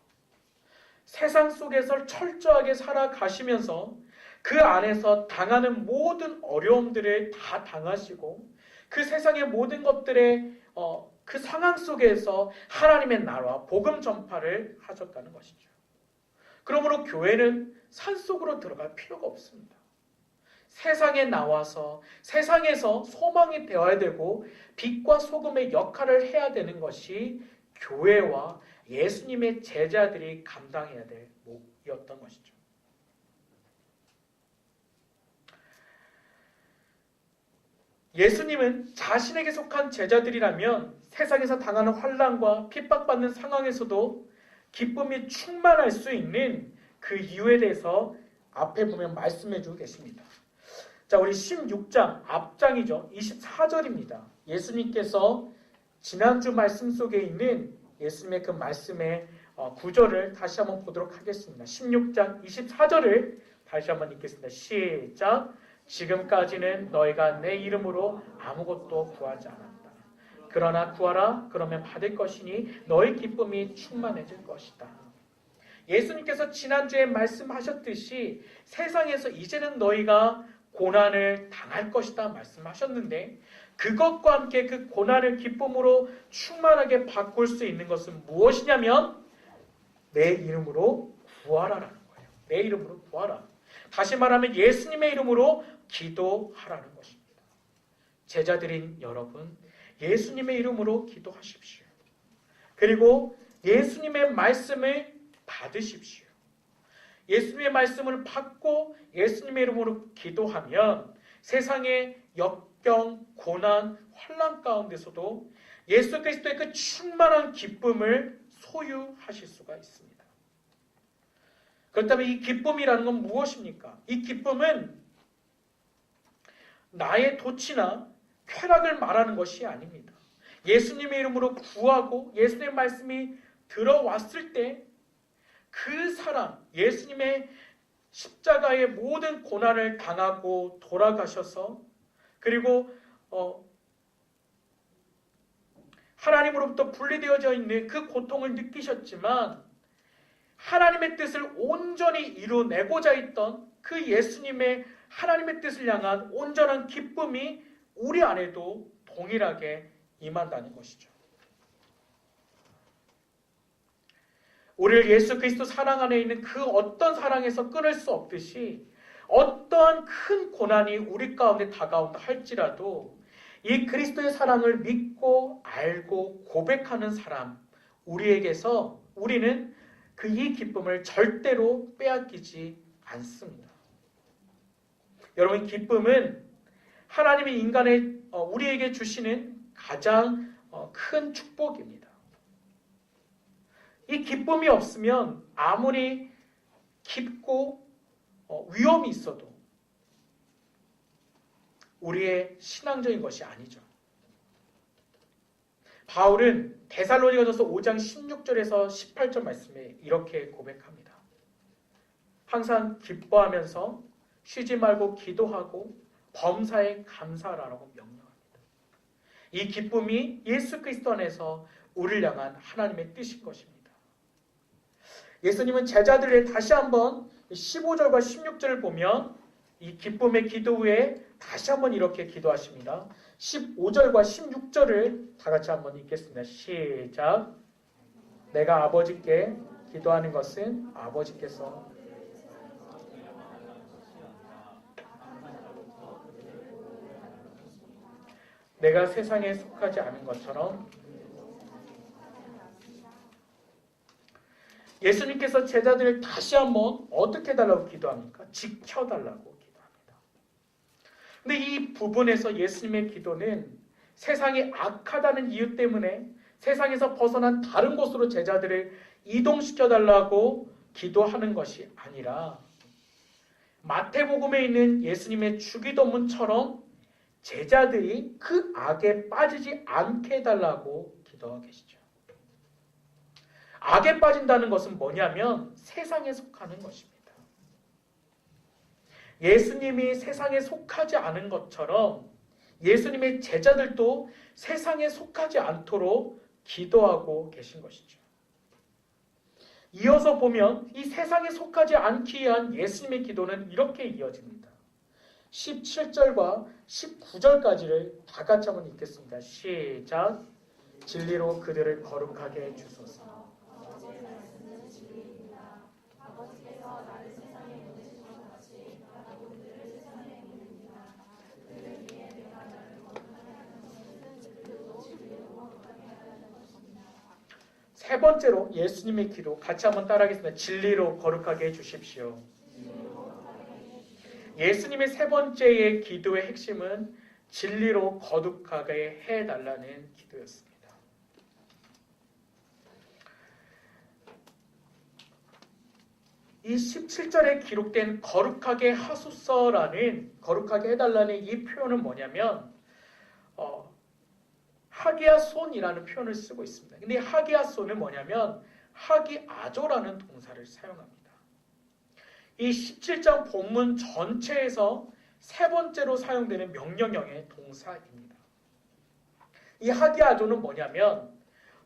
세상 속에서 철저하게 살아가시면서 그 안에서 당하는 모든 어려움들을 다 당하시고 그 세상의 모든 것들의 그 상황 속에서 하나님의 나라와 복음 전파를 하셨다는 것이죠. 그러므로 교회는 산속으로 들어갈 필요가 없습니다. 세상에 나와서 세상에서 소망이 되어야 되고 빛과 소금의 역할을 해야 되는 것이 교회와 예수님의 제자들이 감당해야 될 몫이었던 것이죠. 예수님은 자신에게 속한 제자들이라면 세상에서 당하는 환난과 핍박받는 상황에서도 기쁨이 충만할 수 있는 그 이유에 대해서 앞에 보면 말씀해 주고 계십니다. 자, 우리 16장 앞장이죠. 24절입니다. 예수님께서 지난주 말씀 속에 있는 예수님의 그 말씀의 구절을 다시 한번 보도록 하겠습니다. 16장 24절을 다시 한번 읽겠습니다. 시작. 지금까지는 너희가 내 이름으로 아무것도 구하지 않았다. 그러나 구하라. 그러면 받을 것이니 너희 기쁨이 충만해질 것이다. 예수님께서 지난주에 말씀하셨듯이 세상에서 이제는 너희가 고난을 당할 것이다 말씀하셨는데 그것과 함께 그 고난을 기쁨으로 충만하게 바꿀 수 있는 것은 무엇이냐면 내 이름으로 구하라라는 거예요. 내 이름으로 구하라. 다시 말하면 예수님의 이름으로 기도하라는 것입니다. 제자들인 여러분, 예수님의 이름으로 기도하십시오. 그리고 예수님의 말씀을 받으십시오. 예수님의 말씀을 받고 예수님의 이름으로 기도하면 세상의 역경, 고난, 환난 가운데서도 예수 그리스도의 그 충만한 기쁨을 소유하실 수가 있습니다. 그렇다면 이 기쁨이라는 건 무엇입니까? 이 기쁨은 나의 도치나 쾌락을 말하는 것이 아닙니다. 예수님의 이름으로 구하고 예수님의 말씀이 들어왔을 때 그 사람, 예수님의 십자가의 모든 고난을 당하고 돌아가셔서 그리고 하나님으로부터 분리되어져 있는 그 고통을 느끼셨지만 하나님의 뜻을 온전히 이루어내고자 했던 그 예수님의 하나님의 뜻을 향한 온전한 기쁨이 우리 안에도 동일하게 임한다는 것이죠. 우리를 예수 그리스도 사랑 안에 있는 그 어떤 사랑에서 끊을 수 없듯이 어떠한 큰 고난이 우리 가운데 다가온다 할지라도 이 그리스도의 사랑을 믿고 알고 고백하는 사람 우리에게서 우리는 그 이 기쁨을 절대로 빼앗기지 않습니다. 여러분, 기쁨은 하나님이 우리에게 주시는 가장 큰 축복입니다. 이 기쁨이 없으면 아무리 깊고 위험이 있어도 우리의 신앙적인 것이 아니죠. 바울은 데살로니가전서 5장 16절에서 18절 말씀에 이렇게 고백합니다. 항상 기뻐하면서 쉬지 말고 기도하고 범사에 감사하라고 명령합니다. 이 기쁨이 예수 그리스도 안에서 우리를 향한 하나님의 뜻인 것입니다. 예수님은 제자들의 다시 한번 15절과 16절을 보면 이 기쁨의 기도 후에 다시 한번 이렇게 기도하십니다. 15절과 16절을 다 같이 한번 읽겠습니다. 시작. 내가 아버지께 기도하는 것은 아버지께서 내가 세상에 속하지 않은 것처럼 예수님께서 제자들을 다시 한번 어떻게 해달라고 기도합니까? 지켜달라고 기도합니다. 근데 이 부분에서 예수님의 기도는 세상이 악하다는 이유 때문에 세상에서 벗어난 다른 곳으로 제자들을 이동시켜달라고 기도하는 것이 아니라 마태복음에 있는 예수님의 주기도문처럼 제자들이 그 악에 빠지지 않게 해달라고 기도하고 계시죠. 악에 빠진다는 것은 뭐냐면 세상에 속하는 것입니다. 예수님이 세상에 속하지 않은 것처럼 예수님의 제자들도 세상에 속하지 않도록 기도하고 계신 것이죠. 이어서 보면 이 세상에 속하지 않기 위한 예수님의 기도는 이렇게 이어집니다. 17절과 19절까지를 다 같이 한번 읽겠습니다. 시작. 진리로 그들을 거룩하게 해주소서. 세 번째로 예수님의 기도 같이 한번 따라하겠습니다. 진리로 거룩하게 해주십시오. 예수님의 세 번째의 기도의 핵심은 진리로 거룩하게 해달라는 기도였습니다. 이 17절에 기록된 거룩하게 하소서라는 거룩하게 해달라는 이 표현은 뭐냐면 하기야손이라는 표현을 쓰고 있습니다. 근데 하기야손은 뭐냐면 하기아조라는 동사를 사용합니다. 이 17장 본문 전체에서 세 번째로 사용되는 명령형의 동사입니다. 이 하기아조는 뭐냐면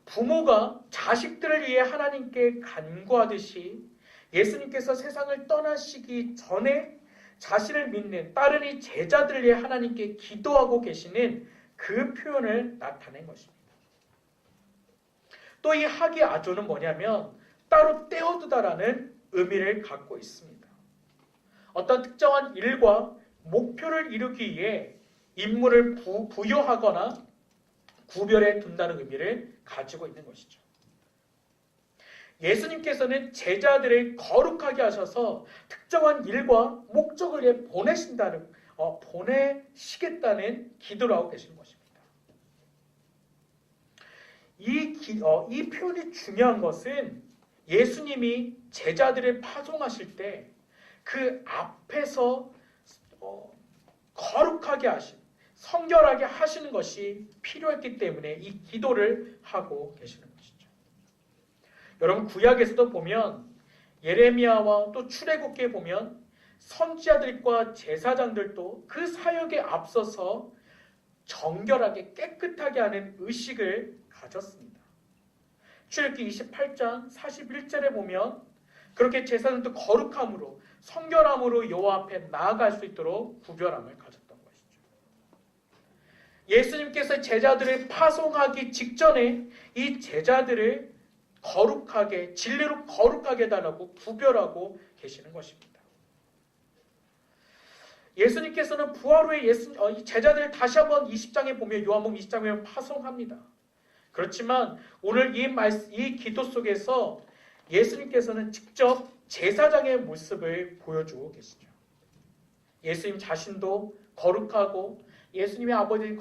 부모가 자식들을 위해 하나님께 간구하듯이 예수님께서 세상을 떠나시기 전에 자신을 믿는 따르니 제자들을 위해 하나님께 기도하고 계시는 그 표현을 나타낸 것입니다. 또 이 하기아조는 뭐냐면 따로 떼어두다라는 의미를 갖고 있습니다. 어떤 특정한 일과 목표를 이루기 위해 임무를 부여하거나 구별해 둔다는 의미를 가지고 있는 것이죠. 예수님께서는 제자들을 거룩하게 하셔서 특정한 일과 목적을 위해 보내시겠다는 기도를 하고 계시는 것입니다. 이 표현이 중요한 것은 예수님이 제자들을 파송하실 때 그 앞에서 거룩하게 하신, 성결하게 하시는 것이 필요했기 때문에 이 기도를 하고 계시는 것이죠. 여러분 구약에서도 보면 예레미야와 또 출애굽기에 보면 선지자들과 제사장들도 그 사역에 앞서서 정결하게 깨끗하게 하는 의식을 가졌습니다. 출애굽기 28장 41절에 보면 그렇게 제사장도 거룩함으로 성결함으로 여호와 앞에 나아갈 수 있도록 구별함을 가졌던 것이죠. 예수님께서 제자들을 파송하기 직전에 이 제자들을 거룩하게 진리로 거룩하게 해달라고 구별하고 계시는 것입니다. 예수님께서는 부활 후에 제자들을 다시 한번 20장에 보면 요한복음 20장에 보면 파송합니다. 그렇지만 오늘 이 기도 속에서 예수님께서는 직접 제사장의 모습을 보여주고 계시죠. 예수님 자신도 거룩하고 예수님의 아버지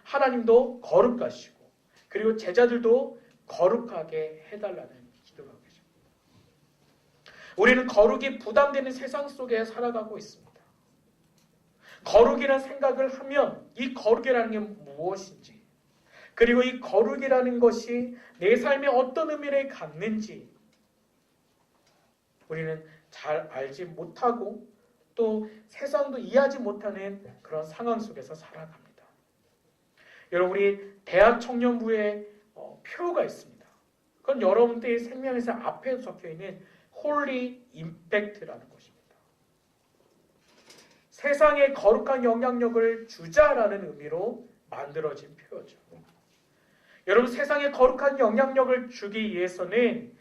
하나님도 거룩하시고 그리고 제자들도 거룩하게 해달라는 기도를 하고 계십니다. 우리는 거룩이 부담되는 세상 속에 살아가고 있습니다. 거룩이라는 생각을 하면 이 거룩이라는 게 무엇인지 그리고 이 거룩이라는 것이 내 삶에 어떤 의미를 갖는지 우리는 잘 알지 못하고 또 세상도 이해하지 못하는 그런 상황 속에서 살아갑니다. 여러분 우리 대학 청년부에 표가 있습니다. 그건 여러분들의 생명에서 앞에 적혀있는 홀리 임팩트라는 것입니다. 세상에 거룩한 영향력을 주자라는 의미로 만들어진 표죠. 여러분 세상에 거룩한 영향력을 주기 위해서는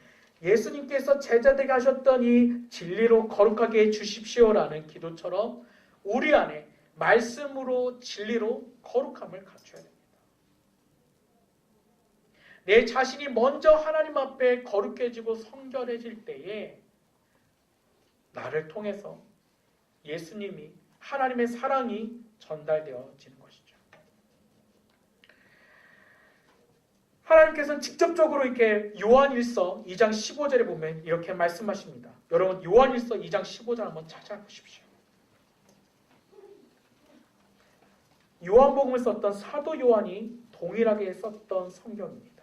예수님께서 제자들에게 하셨던 이 진리로 거룩하게 해주십시오라는 기도처럼 우리 안에 말씀으로 진리로 거룩함을 갖춰야 됩니다. 내 자신이 먼저 하나님 앞에 거룩해지고 성결해질 때에 나를 통해서 예수님이 하나님의 사랑이 전달되어지는 것이죠. 하나님께서는 직접적으로 이렇게 요한일서 2장 15절에 보면 이렇게 말씀하십니다. 여러분 요한일서 2장 15절 한번 찾아보십시오. 요한복음을 썼던 사도 요한이 동일하게 썼던 성경입니다.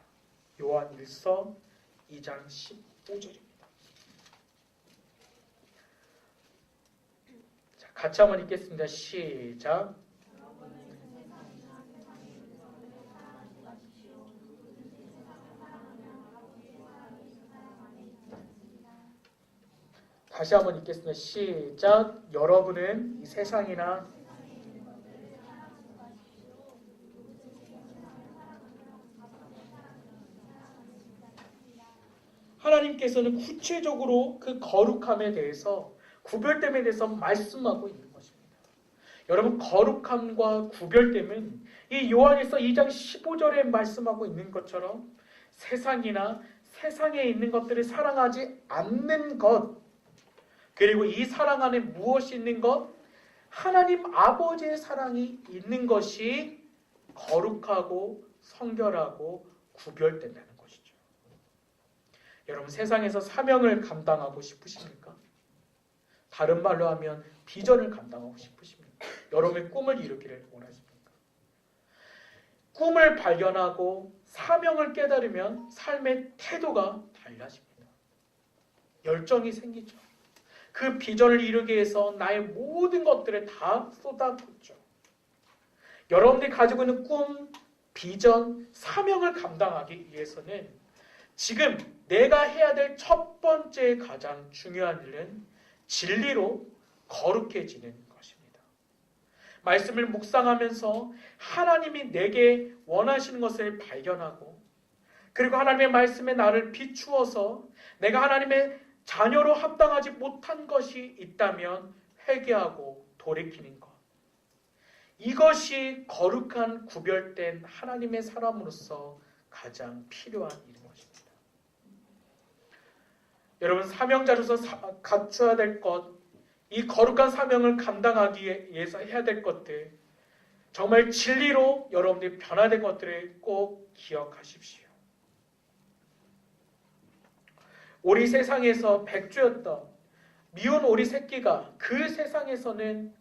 요한일서 2장 15절입니다. 자, 같이 한번 읽겠습니다. 시작. 다시 한번 읽겠습니다. 시작. 여러분은 이 세상이나 하나님께서는 구체적으로 그 거룩함에 대해서 구별됨에 대해서 말씀하고 있는 것입니다. 여러분 거룩함과 구별됨은 이 요한일서 2장 15절에 말씀하고 있는 것처럼 세상이나 세상에 있는 것들을 사랑하지 않는 것, 그리고 이 사랑 안에 무엇이 있는 것? 하나님 아버지의 사랑이 있는 것이 거룩하고 성결하고 구별된다는 것이죠. 여러분 세상에서 사명을 감당하고 싶으십니까? 다른 말로 하면 비전을 감당하고 싶으십니까? 여러분의 꿈을 이루기를 원하십니까? 꿈을 발견하고 사명을 깨달으면 삶의 태도가 달라집니다. 열정이 생기죠. 그 비전을 이루기 위해서 나의 모든 것들을 다 쏟아붓죠. 여러분들이 가지고 있는 꿈, 비전, 사명을 감당하기 위해서는 지금 내가 해야 될 첫 번째 가장 중요한 일은 진리로 거룩해지는 것입니다. 말씀을 묵상하면서 하나님이 내게 원하시는 것을 발견하고 그리고 하나님의 말씀에 나를 비추어서 내가 하나님의 자녀로 합당하지 못한 것이 있다면 회개하고 돌이키는 것. 이것이 거룩한 구별된 하나님의 사람으로서 가장 필요한 일인 것입니다. 여러분 사명자로서 갖춰야 될 것, 이 거룩한 사명을 감당하기 위해서 해야 될 것들, 정말 진리로 여러분들이 변화된 것들을 꼭 기억하십시오. 오리 세상에서 백주였던 미운 오리 새끼가 그 세상에서는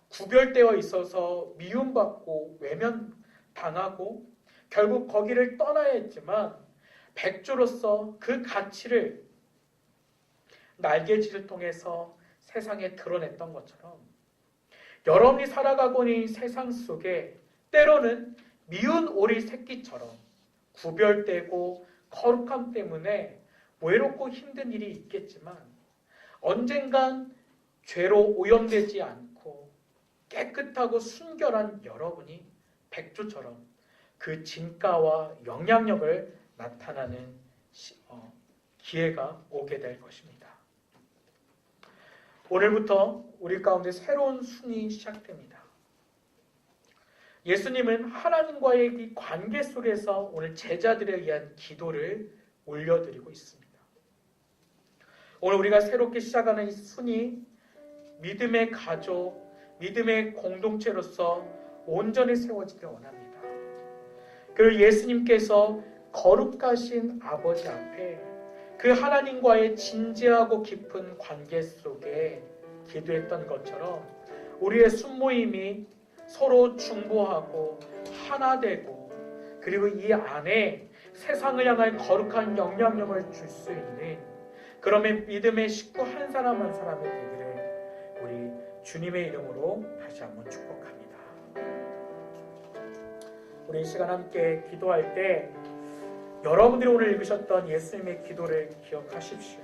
구별되어 있어서 미움받고 외면당하고 결국 거기를 떠나야 했지만 백주로서 그 가치를 날개짓을 통해서 세상에 드러냈던 것처럼 여러분이 살아가고 있는 세상 속에 때로는 미운 오리 새끼처럼 구별되고 거룩함 때문에 외롭고 힘든 일이 있겠지만 언젠간 죄로 오염되지 않고 깨끗하고 순결한 여러분이 백조처럼 그 진가와 영향력을 나타나는 기회가 오게 될 것입니다. 오늘부터 우리 가운데 새로운 순이 시작됩니다. 예수님은 하나님과의 이 관계 속에서 오늘 제자들에 의한 기도를 올려드리고 있습니다. 오늘 우리가 새롭게 시작하는 이 순이 믿음의 가족, 믿음의 공동체로서 온전히 세워지길 원합니다. 그리고 예수님께서 거룩하신 아버지 앞에 그 하나님과의 진지하고 깊은 관계 속에 기도했던 것처럼 우리의 순모임이 서로 중보하고 하나 되고 그리고 이 안에 세상을 향할 거룩한 영향력을 줄 수 있는 그러면 믿음의 식구 한 사람 한 사람이 되기를 우리 주님의 이름으로 다시 한번 축복합니다. 우리 이 시간 함께 기도할 때 여러분들이 오늘 읽으셨던 예수님의 기도를 기억하십시오.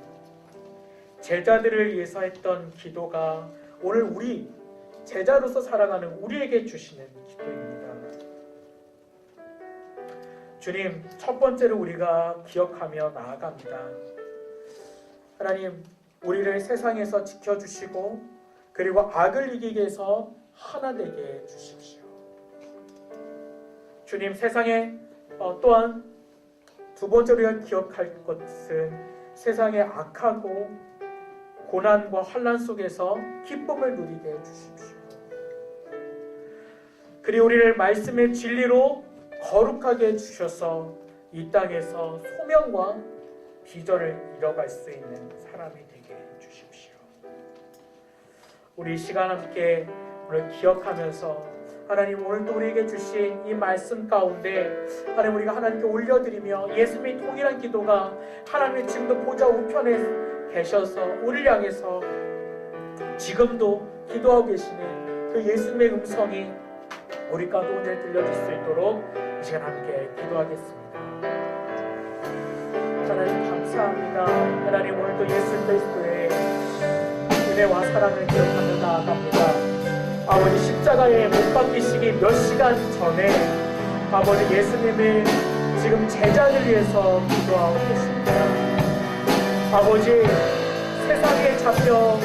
제자들을 위해서 했던 기도가 오늘 우리 제자로서 살아가는 우리에게 주시는 기도입니다. 주님, 첫 번째로 우리가 기억하며 나아갑니다. 하나님, 우리를 세상에서 지켜주시고 그리고 악을 이기게 해서 하나 되게 해주십시오. 주님, 세상에 또한 두 번째 우리가 기억할 것은 세상의 악하고 고난과 환난 속에서 기쁨을 누리게 해주십시오. 그리고 우리를 말씀의 진리로 거룩하게 해주셔서 이 땅에서 소명과 비전을 이뤄갈 수 있는 사람이 되게 해주십시오. 우리 이 시간 함께 오늘 기억하면서 하나님 오늘도 우리에게 주신 이 말씀 가운데 하나님 우리가 하나님께 올려드리며 예수님의 통일한 기도가 하나님의 지금도 보좌 우편에 계셔서 우리를 향해서 지금도 기도하고 계시는 그 예수님의 음성이 우리 가운데 들려질 수 있도록 이 시간 함께 기도하겠습니다. 하나님 감사합니다. 하나님 오늘도 예수 그리스도의 은혜와 사랑을 기억하며 나아갑니다. 아버지 십자가에 못 박히시기 몇 시간 전에 아버지 예수님을 지금 제자를 위해서 기도하고 계십니다. 아버지 세상에 잡혀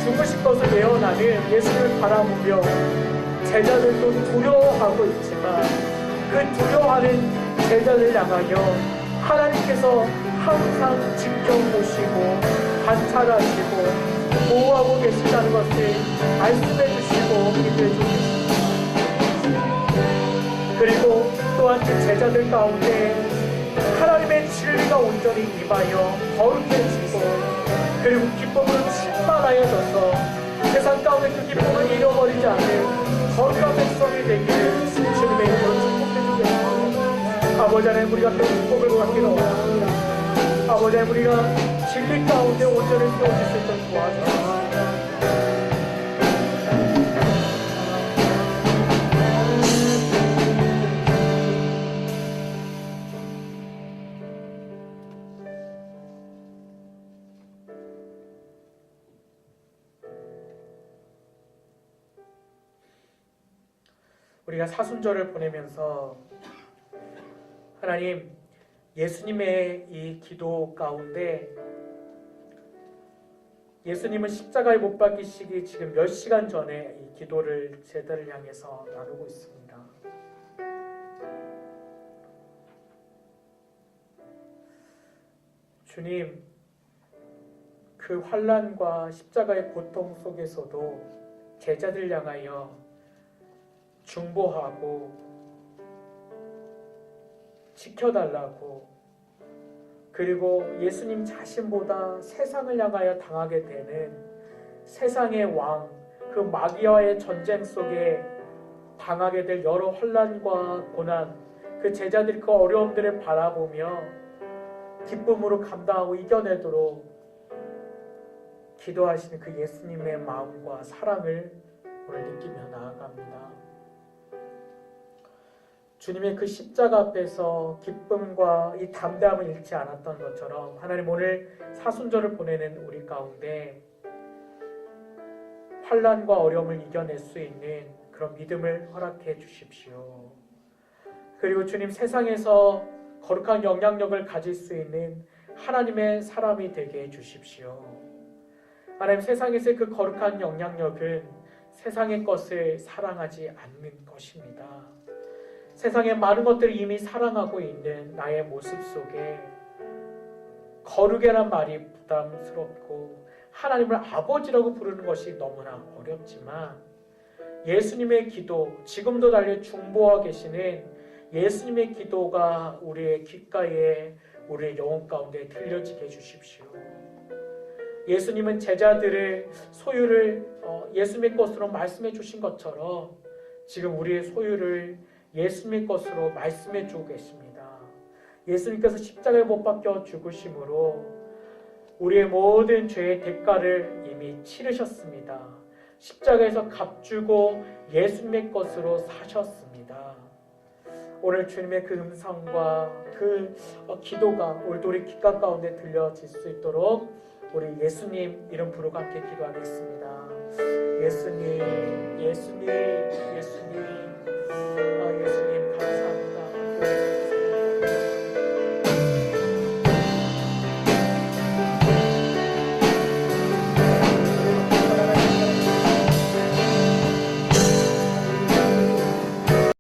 죽으실 것을 예언하는 예수님을 바라보며 제자들도 두려워하고 있지만 그 두려워하는 제자를 향하여 하나님께서 항상 지켜보시고 관찰하시고 보호하고 계신다는 것을 말씀해 주시고 기도해 주십니다. 그리고 또한 그 제자들 가운데 하나님의 진리가 온전히 임하여 거룩해지고 그리고 기쁨으로 충만하여져서 세상 가운데 그 기쁨을 잃어버리지 않는 거룩한 백성이 되기를 주님의 이름으로 축복해 주겠습니다. 아버지 하나님 우리가 그 축복을 받기를 원합니다. 아버지 하나님 우리가 진리 가운데 온전히 세워질 수 있도록 도와주옵소서. 우리가 사순절을 보내면서 하나님 예수님의 이 기도 가운데 예수님은 십자가에 못 박히시기 지금 몇 시간 전에 이 기도를 제자를 향해서 나누고 있습니다. 주님, 그 환난과 십자가의 고통 속에서도 제자들 향하여 중보하고 지켜달라고 그리고 예수님 자신보다 세상을 향하여 당하게 되는 세상의 왕, 그 마귀와의 전쟁 속에 당하게 될 여러 환난과 고난, 그 제자들이 그 어려움들을 바라보며 기쁨으로 감당하고 이겨내도록 기도하시는 그 예수님의 마음과 사랑을 오늘 느끼며 나아갑니다. 주님의 그 십자가 앞에서 기쁨과 이 담대함을 잃지 않았던 것처럼 하나님 오늘 사순절을 보내는 우리 가운데 환난과 어려움을 이겨낼 수 있는 그런 믿음을 허락해 주십시오. 그리고 주님 세상에서 거룩한 영향력을 가질 수 있는 하나님의 사람이 되게 해 주십시오. 하나님 세상에서의 그 거룩한 영향력은 세상의 것을 사랑하지 않는 것입니다. 세상의 많은 것들을 이미 사랑하고 있는 나의 모습 속에 거룩이란 말이 부담스럽고 하나님을 아버지라고 부르는 것이 너무나 어렵지만 예수님의 기도, 지금도 달려 중보하고 계시는 예수님의 기도가 우리의 귓가에 우리의 영혼 가운데 들려지게 해주십시오. 예수님은 제자들의 소유를 예수님의 것으로 말씀해 주신 것처럼 지금 우리의 소유를 예수님의 것으로 말씀해 주고 계십니다. 예수님께서 십자가에 못 박혀 죽으심으로 우리의 모든 죄의 대가를 이미 치르셨습니다. 십자가에서 값주고 예수님의 것으로 사셨습니다. 오늘 주님의 그 음성과 그 기도가 오늘도 우리 귓가 가운데 들려질 수 있도록 우리 예수님 이름 부르고 함께 기도하겠습니다. 예수님, 예수님, 예수님, 예수님.